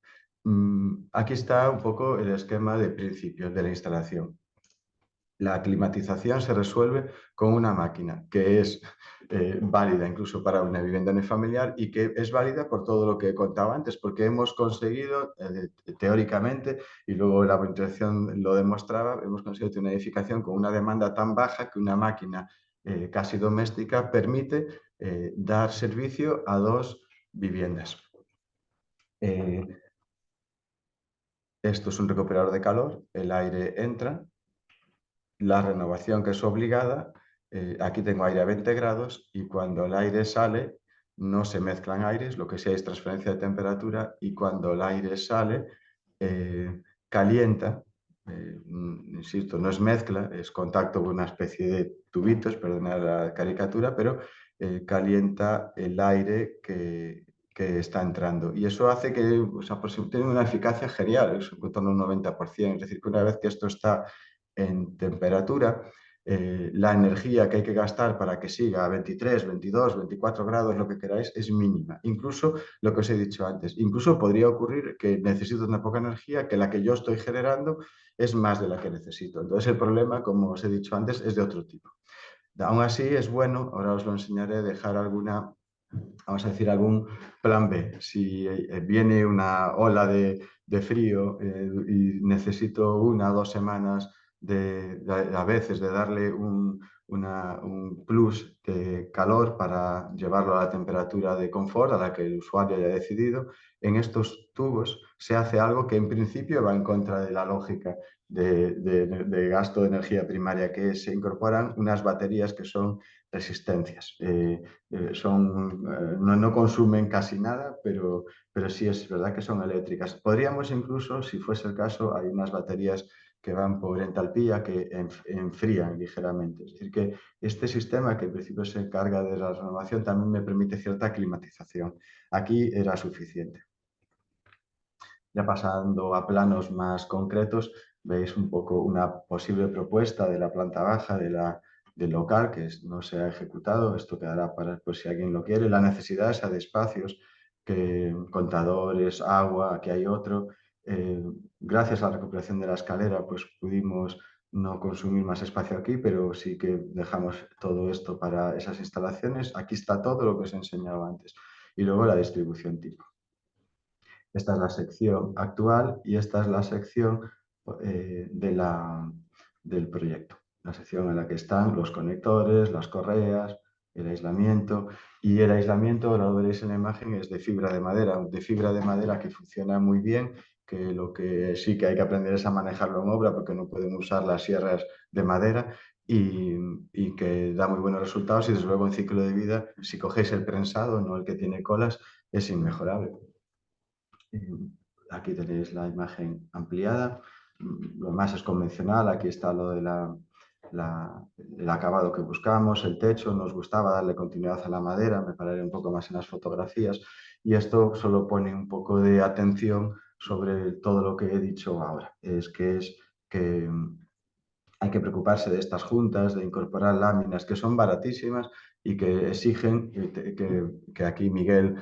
Aquí está un poco el esquema de principios de la instalación. La climatización se resuelve con una máquina que es válida incluso para una vivienda unifamiliar y que es válida por todo lo que he contado antes, porque hemos conseguido, teóricamente, y luego la monitorización lo demostraba, hemos conseguido tener una edificación con una demanda tan baja que una máquina casi doméstica permite dar servicio a dos viviendas. Esto es un recuperador de calor, el aire entra, la renovación que es obligada, aquí tengo aire a 20 grados y cuando el aire sale no se mezclan aires, lo que sí hay es transferencia de temperatura y cuando el aire sale calienta, insisto, no es mezcla, es contacto con una especie de tubitos, perdonad la caricatura, pero calienta el aire que está entrando. Y eso hace que tiene una eficacia genial, es en torno a un 90%. Es decir, que una vez que esto está en temperatura, la energía que hay que gastar para que siga a 23, 22, 24 grados, lo que queráis, es mínima. Incluso lo que os he dicho antes, incluso podría ocurrir que necesito una poca energía, que la que yo estoy generando es más de la que necesito. Entonces el problema, como os he dicho antes, es de otro tipo. Aún así es bueno, ahora os lo enseñaré, dejar alguna, vamos a decir, algún plan B. Si viene una ola de frío y necesito 1 o 2 semanas a veces de darle un plus de calor para llevarlo a la temperatura de confort a la que el usuario haya decidido, en estos tubos se hace algo que en principio va en contra de la lógica de gasto de energía primaria, que se incorporan unas baterías que son resistencias. No consumen casi nada, pero sí es verdad que son eléctricas. Podríamos incluso, si fuese el caso, hay unas baterías que van por entalpía que enfrían ligeramente. Es decir, que este sistema, que en principio se encarga de la renovación, también me permite cierta climatización. Aquí era suficiente. Ya pasando a planos más concretos, veis un poco una posible propuesta de la planta baja del local que no se ha ejecutado. Esto quedará para pues, si alguien lo quiere. La necesidad esa de espacios, contadores, agua, aquí hay otro. Gracias a la recuperación de la escalera, pues pudimos no consumir más espacio aquí, pero sí que dejamos todo esto para esas instalaciones. Aquí está todo lo que os he enseñado antes. Y luego la distribución tipo. Esta es la sección actual y esta es la sección del proyecto. La sección en la que están los conectores, las correas, el aislamiento. Y el aislamiento, ahora lo veréis en la imagen, es de fibra de madera que funciona muy bien, que lo que sí que hay que aprender es a manejarlo en obra porque no pueden usar las sierras de madera y que da muy buenos resultados y desde luego en ciclo de vida, si cogéis el prensado, no el que tiene colas, es inmejorable. Aquí tenéis la imagen ampliada. Lo más es convencional. Aquí está lo de el acabado que buscamos, el techo. Nos gustaba darle continuidad a la madera. Me pararé un poco más en las fotografías. Y esto solo pone un poco de atención sobre todo lo que he dicho ahora. Es que hay que preocuparse de estas juntas, de incorporar láminas que son baratísimas y que exigen que aquí Miguel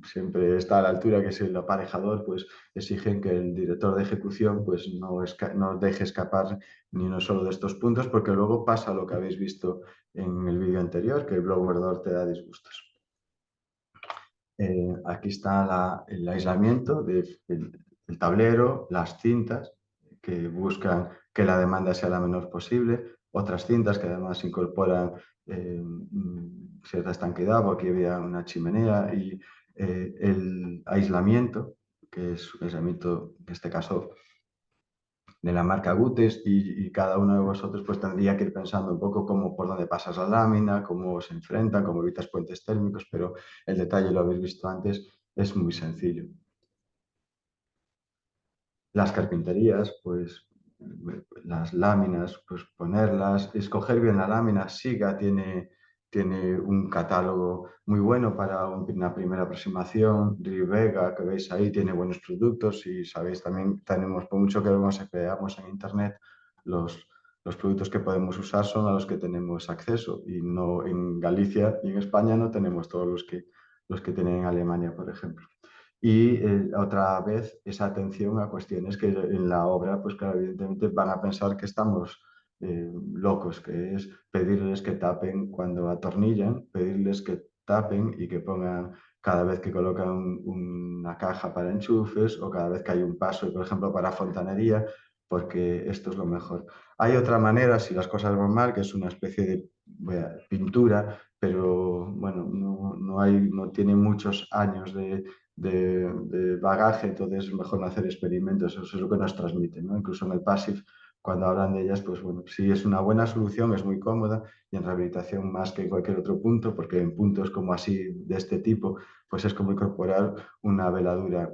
siempre está a la altura, que es el aparejador, pues exigen que el director de ejecución pues no deje escapar ni uno solo de estos puntos, porque luego pasa lo que habéis visto en el vídeo anterior, que el blower te da disgustos. Aquí está el aislamiento del tablero, las cintas que buscan que la demanda sea la menor posible, otras cintas que además incorporan cierta estanqueidad, porque aquí había una chimenea, y el aislamiento, que es un aislamiento, en este caso, de la marca Gutes y cada uno de vosotros pues tendría que ir pensando un poco cómo, por dónde pasas la lámina, cómo se enfrentan, cómo evitas puentes térmicos, pero el detalle lo habéis visto antes, es muy sencillo. Las carpinterías, pues las láminas, pues ponerlas, escoger bien la lámina. Siga tiene un catálogo muy bueno para una primera aproximación. Rivega, que veis ahí, tiene buenos productos y sabéis también, tenemos, por mucho que veamos en internet, los productos que podemos usar son a los que tenemos acceso y no en Galicia y en España no tenemos todos los que tienen en Alemania, por ejemplo. Y otra vez esa atención a cuestiones que en la obra, pues claro, evidentemente van a pensar que estamos locos, que es pedirles que tapen cuando atornillan, pedirles que tapen y que pongan cada vez que colocan una caja para enchufes o cada vez que hay un paso, por ejemplo, para fontanería, porque esto es lo mejor. Hay otra manera, si las cosas van mal, que es una especie de pintura, pero bueno, no tiene muchos años de bagaje, entonces es mejor no hacer experimentos, eso es lo que nos transmiten, ¿no? Incluso en el Passive, cuando hablan de ellas, pues bueno, sí es una buena solución, es muy cómoda y en rehabilitación más que en cualquier otro punto, porque en puntos como así de este tipo, pues es como incorporar una veladura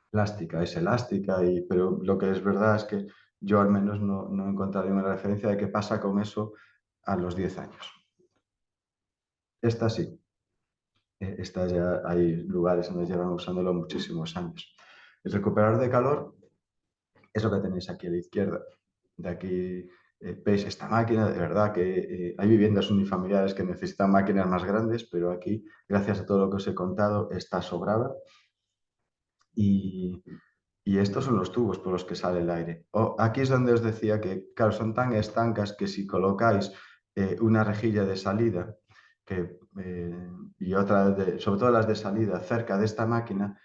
plástica, es elástica, pero lo que es verdad es que yo al menos no he encontrado ninguna referencia de qué pasa con eso a los 10 años. Esta sí, esta ya hay lugares donde llevan usándolo muchísimos años. El recuperador de calor es lo que tenéis aquí a la izquierda. De aquí veis esta máquina, de verdad que hay viviendas unifamiliares que necesitan máquinas más grandes, pero aquí, gracias a todo lo que os he contado, está sobrada. Y, y estos son los tubos por los que sale el aire. Aquí es donde os decía que, claro, son tan estancas que si colocáis una rejilla de salida y otra, sobre todo las de salida, cerca de esta máquina,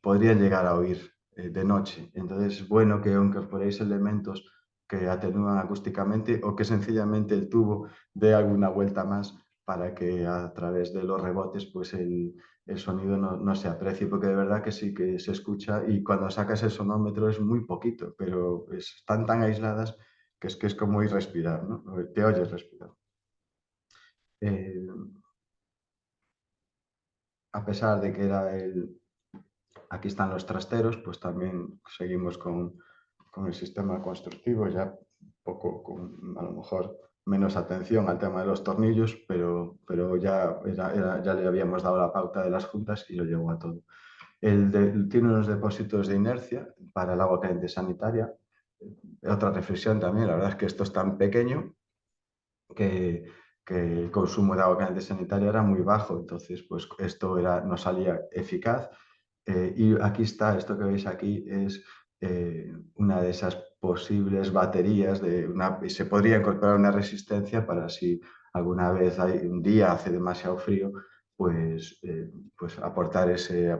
podrían llegar a oír de noche. Entonces es bueno que incorporéis elementos que atenúan acústicamente o que sencillamente el tubo dé alguna vuelta más para que a través de los rebotes pues el sonido no se aprecie, porque de verdad que sí que se escucha y cuando sacas el sonómetro es muy poquito, pero están tan aisladas que es como ir respirar, ¿no? Te oyes respirar. Eh, a pesar de que aquí están los trasteros, pues también seguimos con el sistema constructivo, ya poco, con a lo mejor menos atención al tema de los tornillos, pero ya le habíamos dado la pauta de las juntas y lo llevó a todo. Tiene unos depósitos de inercia para el agua caliente sanitaria. Otra reflexión también, la verdad es que esto es tan pequeño que, que el consumo de agua caliente sanitaria era muy bajo, entonces pues esto no salía eficaz. Y aquí está, esto que veis aquí es una de esas posibles baterías, se podría incorporar una resistencia para si alguna vez un día hace demasiado frío, pues aportar ese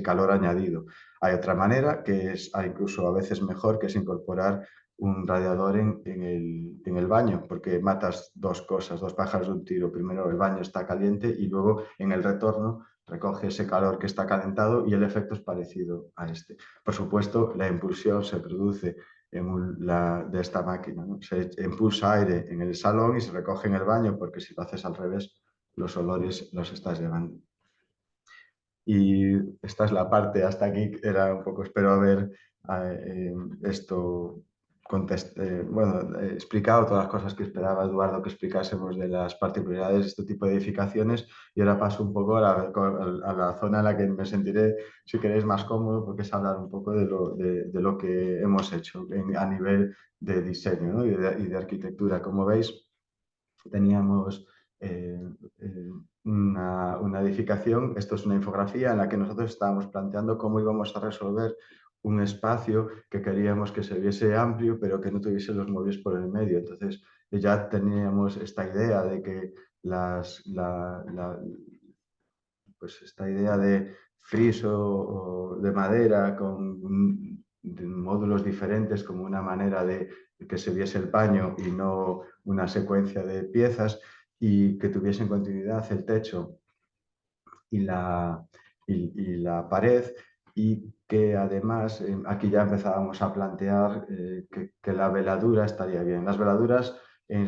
calor añadido. Hay otra manera que es incluso a veces mejor, que es incorporar un radiador en el baño, porque matas dos cosas, dos pájaros de un tiro. Primero, el baño está caliente y luego en el retorno recoge ese calor que está calentado y el efecto es parecido a este. Por supuesto, la impulsión se produce de esta máquina, ¿no? Se impulsa aire en el salón y se recoge en el baño, porque si lo haces al revés, los olores los estás llevando. Y esta es la parte, hasta aquí era un poco, espero haber esto explicado todas las cosas que esperaba Eduardo que explicásemos de las particularidades de este tipo de edificaciones, y ahora paso un poco a la zona en la que me sentiré, si queréis, más cómodo, porque es hablar un poco de lo que hemos hecho a nivel de diseño, ¿no? y de arquitectura. Como veis, teníamos eh, eh, una edificación. Esto es una infografía en la que nosotros estábamos planteando cómo íbamos a resolver un espacio que queríamos que se viese amplio, pero que no tuviese los muebles por el medio. Entonces ya teníamos esta idea de que pues esta idea de friso o de madera con de módulos diferentes, como una manera de que se viese el paño y no una secuencia de piezas, y que tuviesen continuidad el techo y la pared, y que además aquí ya empezábamos a plantear que la veladura estaría bien. Las veladuras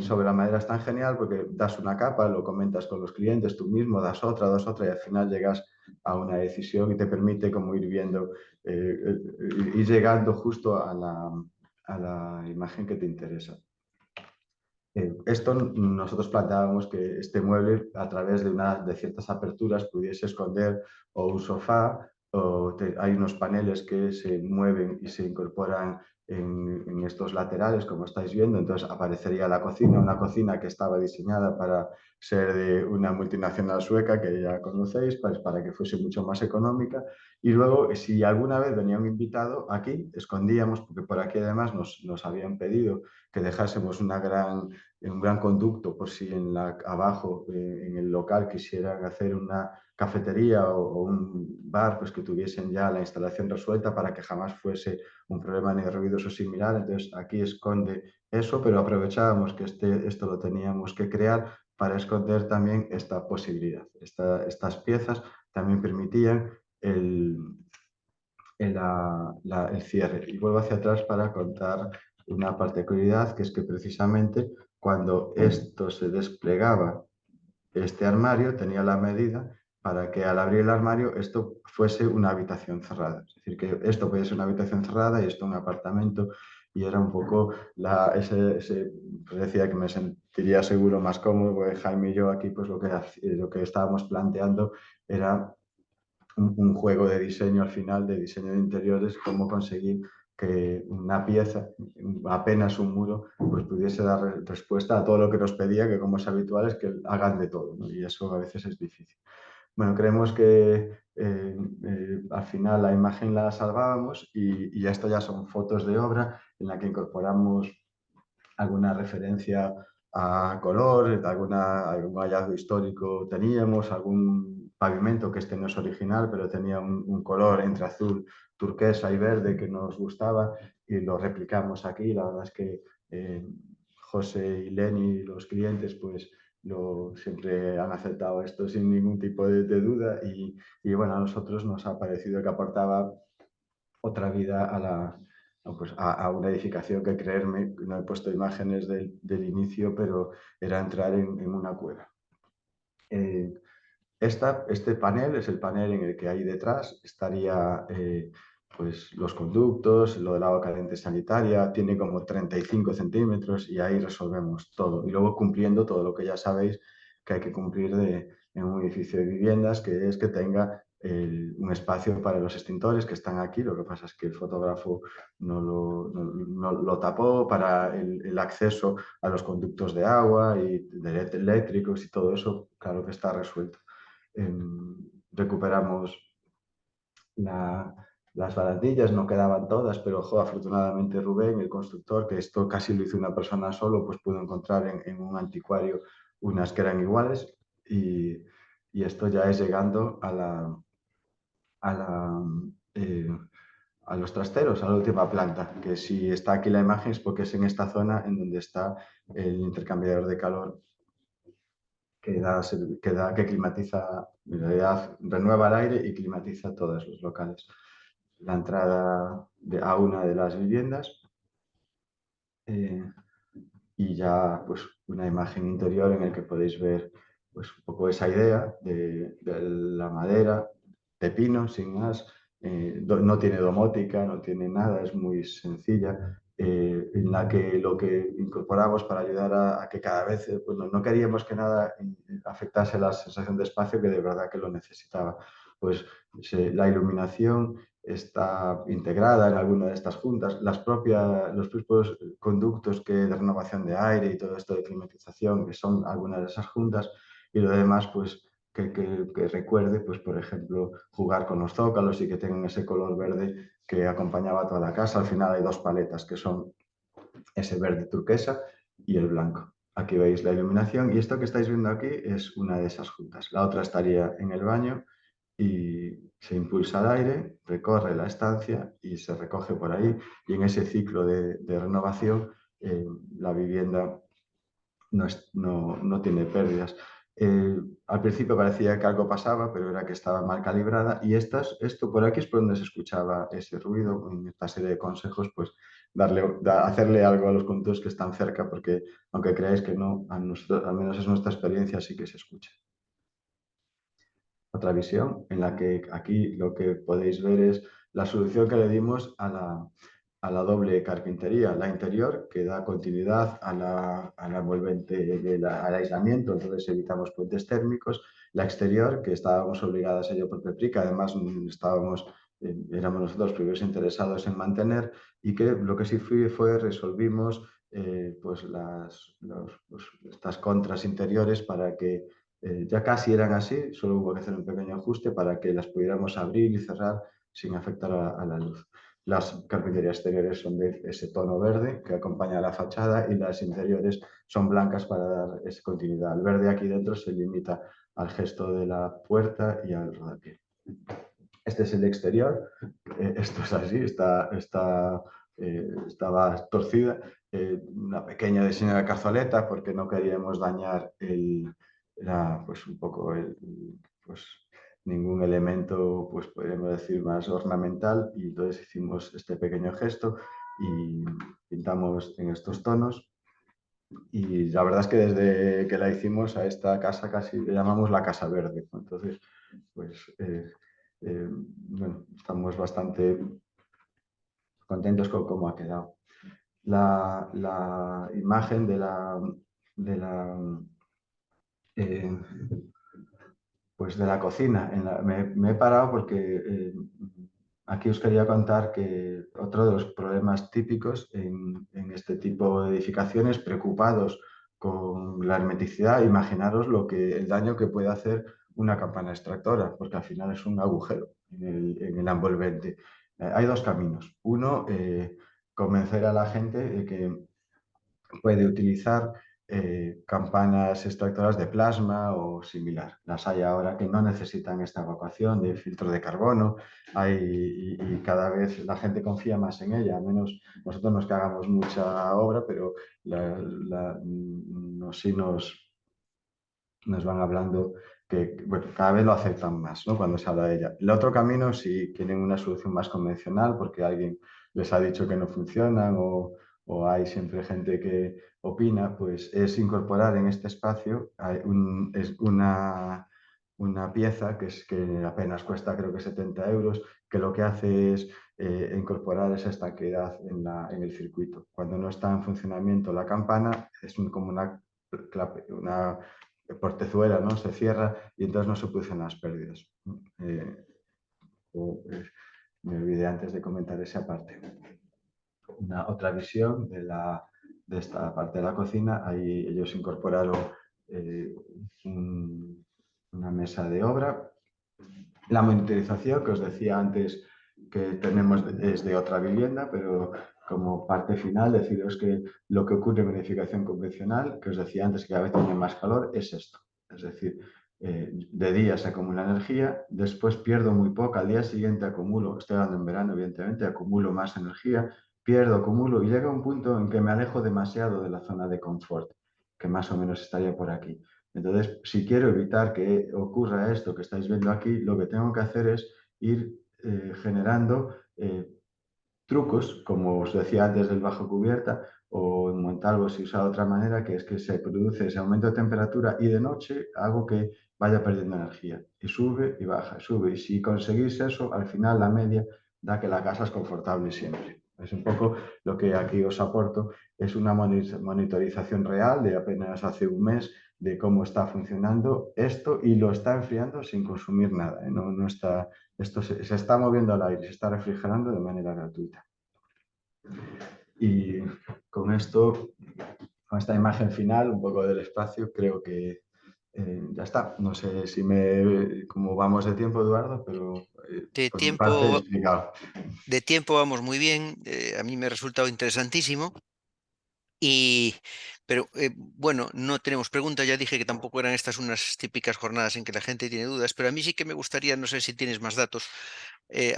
sobre la madera están genial porque das una capa, lo comentas con los clientes, tú mismo das otra y al final llegas a una decisión y te permite como ir viendo, ir llegando justo a la imagen que te interesa. Esto nosotros planteábamos que este mueble, a través de ciertas aperturas, pudiese esconder o un sofá, hay unos paneles que se mueven y se incorporan en estos laterales, como estáis viendo. Entonces aparecería la cocina, una cocina que estaba diseñada para ser de una multinacional sueca que ya conocéis, para que fuese mucho más económica. Y luego, si alguna vez venía un invitado, aquí escondíamos, porque por aquí además nos habían pedido que dejásemos un gran conducto, por si abajo en el local quisieran hacer una cafetería o un bar, pues que tuviesen ya la instalación resuelta para que jamás fuese un problema ni de ruidos o similar. Entonces aquí esconde eso, pero aprovechábamos que esto lo teníamos que crear para esconder también esta posibilidad. Estas piezas también permitían el cierre. Y vuelvo hacia atrás para contar una particularidad, que es que precisamente cuando esto se desplegaba, este armario tenía la medida para que al abrir el armario esto fuese una habitación cerrada. Es decir, que esto podía ser una habitación cerrada y esto un apartamento, y era un poco pues decía que me sentiría seguro, más cómodo, porque Jaime y yo aquí pues lo que estábamos planteando era un juego de diseño al final, de diseño de interiores, cómo conseguir que una pieza, apenas un muro, pues pudiese dar respuesta a todo lo que nos pedía, que como es habitual es que hagan de todo, ¿no? Y eso a veces es difícil. Bueno, creemos que al final la imagen la salvábamos, y esto ya son fotos de obra en la que incorporamos alguna referencia a color, algún hallazgo histórico teníamos, algún pavimento que este no es original, pero tenía un color entre azul, turquesa y verde que nos gustaba, y lo replicamos aquí. La verdad es que José y Lenny, los clientes, pues siempre han aceptado esto sin ningún tipo de duda, y bueno, a nosotros nos ha parecido que aportaba otra vida a una edificación que, creerme, no he puesto imágenes del inicio, pero era entrar en una cueva. Este panel es el panel en el que ahí detrás estaría pues los conductos, lo del agua caliente sanitaria, tiene como 35 centímetros, y ahí resolvemos todo. Y luego cumpliendo todo lo que ya sabéis que hay que cumplir en un edificio de viviendas, que es que tenga un espacio para los extintores, que están aquí. Lo que pasa es que el fotógrafo no lo tapó, para el acceso a los conductos de agua y de eléctricos y todo eso, claro que está resuelto. Recuperamos Las barandillas no quedaban todas, pero afortunadamente Rubén, el constructor, que esto casi lo hizo una persona solo, pues pudo encontrar en un anticuario unas que eran iguales y esto ya es llegando a la, eh, a los trasteros, a la última planta, que si está aquí la imagen es porque es en esta zona en donde está el intercambiador de calor que climatiza, en realidad renueva el aire y climatiza todos los locales. La entrada a una de las viviendas eh, y ya pues una imagen interior en el que podéis ver pues un poco esa idea de la madera de pino sin más. No tiene domótica, no tiene nada, es muy sencilla, en la que lo que incorporamos para ayudar a que cada vez, pues no queríamos que nada afectase la sensación de espacio que de verdad que lo necesitaba. Pues la iluminación está integrada en alguna de estas juntas, los propios conductos de renovación de aire y todo esto de climatización, que son algunas de esas juntas, y lo demás, pues que recuerde, pues por ejemplo, jugar con los zócalos y que tengan ese color verde que acompañaba a toda la casa. Al final hay dos paletas que son ese verde turquesa y el blanco. Aquí veis la iluminación y esto que estáis viendo aquí es una de esas juntas. La otra estaría en el baño y se impulsa el aire, recorre la estancia y se recoge por ahí. Y en ese ciclo de renovación, la vivienda no tiene pérdidas. Al principio parecía que algo pasaba, pero era que estaba mal calibrada y esto por aquí es por donde se escuchaba ese ruido. En esta serie de consejos, pues hacerle algo a los conductos que están cerca, porque aunque creáis que no, al menos es nuestra experiencia, sí que se escucha. Otra visión en la que aquí lo que podéis ver es la solución que le dimos a la doble carpintería, la interior que da continuidad a la envolvente al aislamiento, entonces evitamos puentes térmicos, la exterior que estábamos obligadas a ello por Peprica, además éramos nosotros los primeros interesados en mantener y que lo que sí fue resolvimos pues estas contras interiores para que ya casi eran así, solo hubo que hacer un pequeño ajuste para que las pudiéramos abrir y cerrar sin afectar a la luz. Las carpinterías exteriores son de ese tono verde que acompaña a la fachada y las interiores son blancas para dar esa continuidad. El verde aquí dentro se limita al gesto de la puerta y al rodapié. Este es el exterior, esto es así, estaba torcida, una pequeña diseño de cazoleta porque no queríamos dañar pues un poco pues ningún elemento, pues podríamos decir, más ornamental y entonces hicimos este pequeño gesto y pintamos en estos tonos y la verdad es que desde que la hicimos a esta casa casi le llamamos la Casa Verde, ¿no? Entonces, pues bueno, estamos bastante contentos con cómo ha quedado. La imagen de la eh, pues de la cocina. Me he parado porque aquí os quería contar que otro de los problemas típicos en este tipo de edificaciones, preocupados con la hermeticidad, imaginaros el daño que puede hacer una campana extractora, porque al final es un agujero en el envolvente. Hay dos caminos. Uno, convencer a la gente de que puede utilizar campanas extractoras de plasma o similar. Las hay ahora que no necesitan esta evacuación de filtro de carbono y cada vez la gente confía más en ella. Al menos nosotros no es que hagamos mucha obra, pero sí nos van hablando que bueno, cada vez lo aceptan más, ¿no? Cuando se habla de ella. El otro camino, si quieren una solución más convencional, porque alguien les ha dicho que no funcionan o hay siempre gente que opina, pues es incorporar en este espacio es una pieza que apenas cuesta creo que 70 euros, que lo que hace es incorporar esa estanqueidad en el circuito. Cuando no está en funcionamiento la campana, es como una portezuela, ¿no? Se cierra y entonces no se producen las pérdidas. Eh, Me olvidé antes de comentar esa parte. Otra visión de esta parte de la cocina, ahí ellos incorporaron eh, una mesa de obra. La monitorización que os decía antes que tenemos es de otra vivienda, pero como parte final deciros que lo que ocurre en una edificación convencional, que os decía antes que cada vez tiene más calor, es esto. Es decir, de día se acumula energía, después pierdo muy poca, al día siguiente acumulo, estoy hablando en verano evidentemente, acumulo más energía, pierdo, acumulo y llega un punto en que me alejo demasiado de la zona de confort, que más o menos estaría por aquí. Entonces, si quiero evitar que ocurra esto que estáis viendo aquí, lo que tengo que hacer es ir generando trucos, como os decía antes del bajo cubierta, o en Montalvo se usa de otra manera, que es que se produce ese aumento de temperatura y de noche hago que vaya perdiendo energía. Y sube y baja, sube. Y si conseguís eso, al final la media da que la casa es confortable siempre. Es un poco lo que aquí os aporto, es una monitorización real de apenas hace un mes de cómo está funcionando esto y lo está enfriando sin consumir nada. No, no está, esto se está moviendo al aire, se está refrigerando de manera gratuita. Y con esto, con esta imagen final, un poco del espacio, creo que ya está. No sé si cómo vamos de tiempo, Eduardo, pero De por mi parte he tiempo, explicado. de tiempo vamos muy bien, a mí me ha resultado interesantísimo. Y, pero bueno, no tenemos preguntas, ya dije que tampoco eran estas unas típicas jornadas en que la gente tiene dudas, pero a mí sí que me gustaría, no sé si tienes más datos,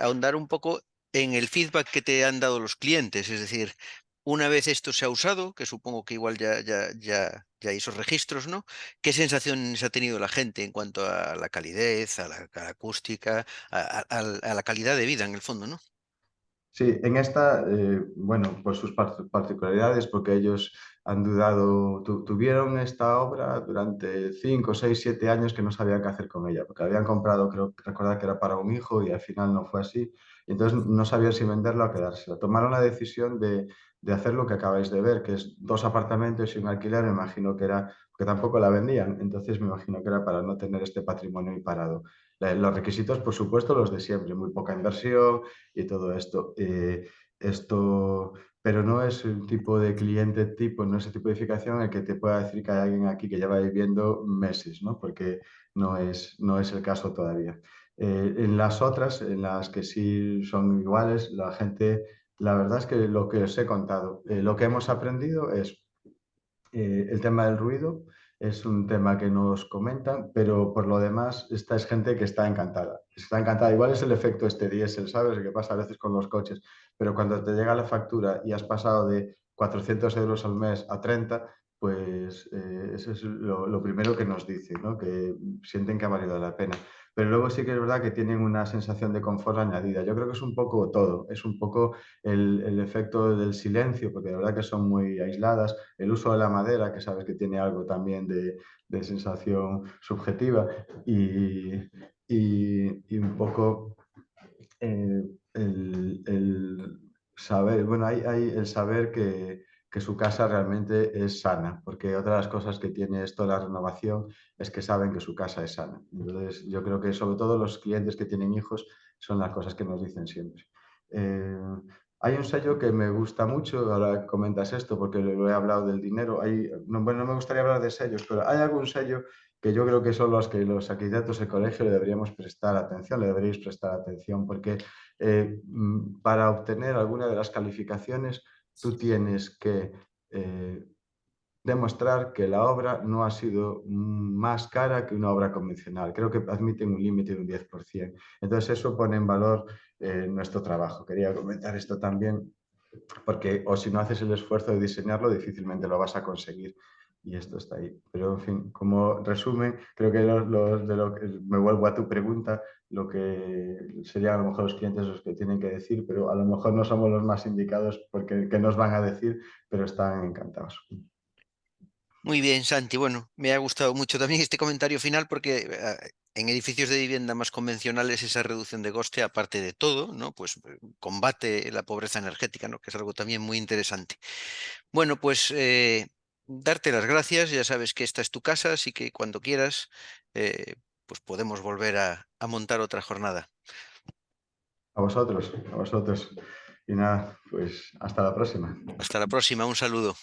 ahondar un poco en el feedback que te han dado los clientes, es decir, una vez esto se ha usado, que supongo que igual ya hay esos registros, ¿no? ¿Qué sensaciones ha tenido la gente en cuanto a la calidez, a la acústica, a la calidad de vida en el fondo, ¿no? Sí, en esta, bueno, por sus particularidades, porque ellos han dudado, tuvieron esta obra durante 5, 6, 7 años que no sabían qué hacer con ella, porque habían comprado, creo recordar que era para un hijo y al final no fue así, y entonces no sabían si venderla o quedársela. Tomaron la decisión de hacer lo que acabáis de ver, que es 2 apartamentos y un alquiler, me imagino que era, que tampoco la vendían, entonces me imagino que era para no tener este patrimonio ahí parado. Los requisitos, por supuesto, los de siempre, muy poca inversión y todo esto. Esto, pero no es un tipo de cliente tipo, no es el tipo de edificación en el que te pueda decir que hay alguien aquí que lleva viviendo meses, ¿no? Porque no es el caso todavía. En las otras, en las que sí son iguales, la gente, la verdad es que lo que os he contado, lo que hemos aprendido es el tema del ruido es un tema que nos comentan, pero por lo demás, esta es gente que está encantada. Está encantada. Igual es el efecto este diésel, ¿sabes? Que pasa a veces con los coches. Pero cuando te llega la factura y has pasado de 400 euros al mes a 30, pues eso es lo primero que nos dicen, ¿no? Que sienten que ha valido la pena. Pero luego sí que es verdad que tienen una sensación de confort añadida. Yo creo que es un poco todo. Es un poco el efecto del silencio, porque de verdad que son muy aisladas, el uso de la madera, que sabes que tiene algo también de sensación subjetiva, y un poco el saber, bueno, hay el saber que su casa realmente es sana, porque otra de las cosas que tiene esto de la renovación es que saben que su casa es sana. Entonces, yo creo que sobre todo los clientes que tienen hijos son las cosas que nos dicen siempre. Eh, hay un sello que me gusta mucho, ahora comentas esto porque lo he hablado del dinero. No, bueno, no me gustaría hablar de sellos, pero hay algún sello que yo creo que son los que los arquitectos del colegio le deberíamos prestar atención, le deberíais prestar atención, porque para obtener alguna de las calificaciones tú tienes que eh, demostrar que la obra no ha sido más cara que una obra convencional. Creo que admiten un límite de un 10%. Entonces eso pone en valor nuestro trabajo. Quería comentar esto también porque o si no haces el esfuerzo de diseñarlo, difícilmente lo vas a conseguir. Y esto está ahí. Pero, en fin, como resumen, creo que de lo que me vuelvo a tu pregunta, lo que serían a lo mejor los clientes los que tienen que decir, pero a lo mejor no somos los más indicados porque qué nos van a decir, pero están encantados. Muy bien, Santi. Bueno, me ha gustado mucho también este comentario final porque en edificios de vivienda más convencionales esa reducción de coste, aparte de todo, ¿no? Pues combate la pobreza energética, ¿no? Que es algo también muy interesante. Bueno, pues darte las gracias. Ya sabes que esta es tu casa, así que cuando quieras, eh, pues podemos volver a montar otra jornada. A vosotros, a vosotros. Y nada, pues hasta la próxima. Hasta la próxima. Un saludo.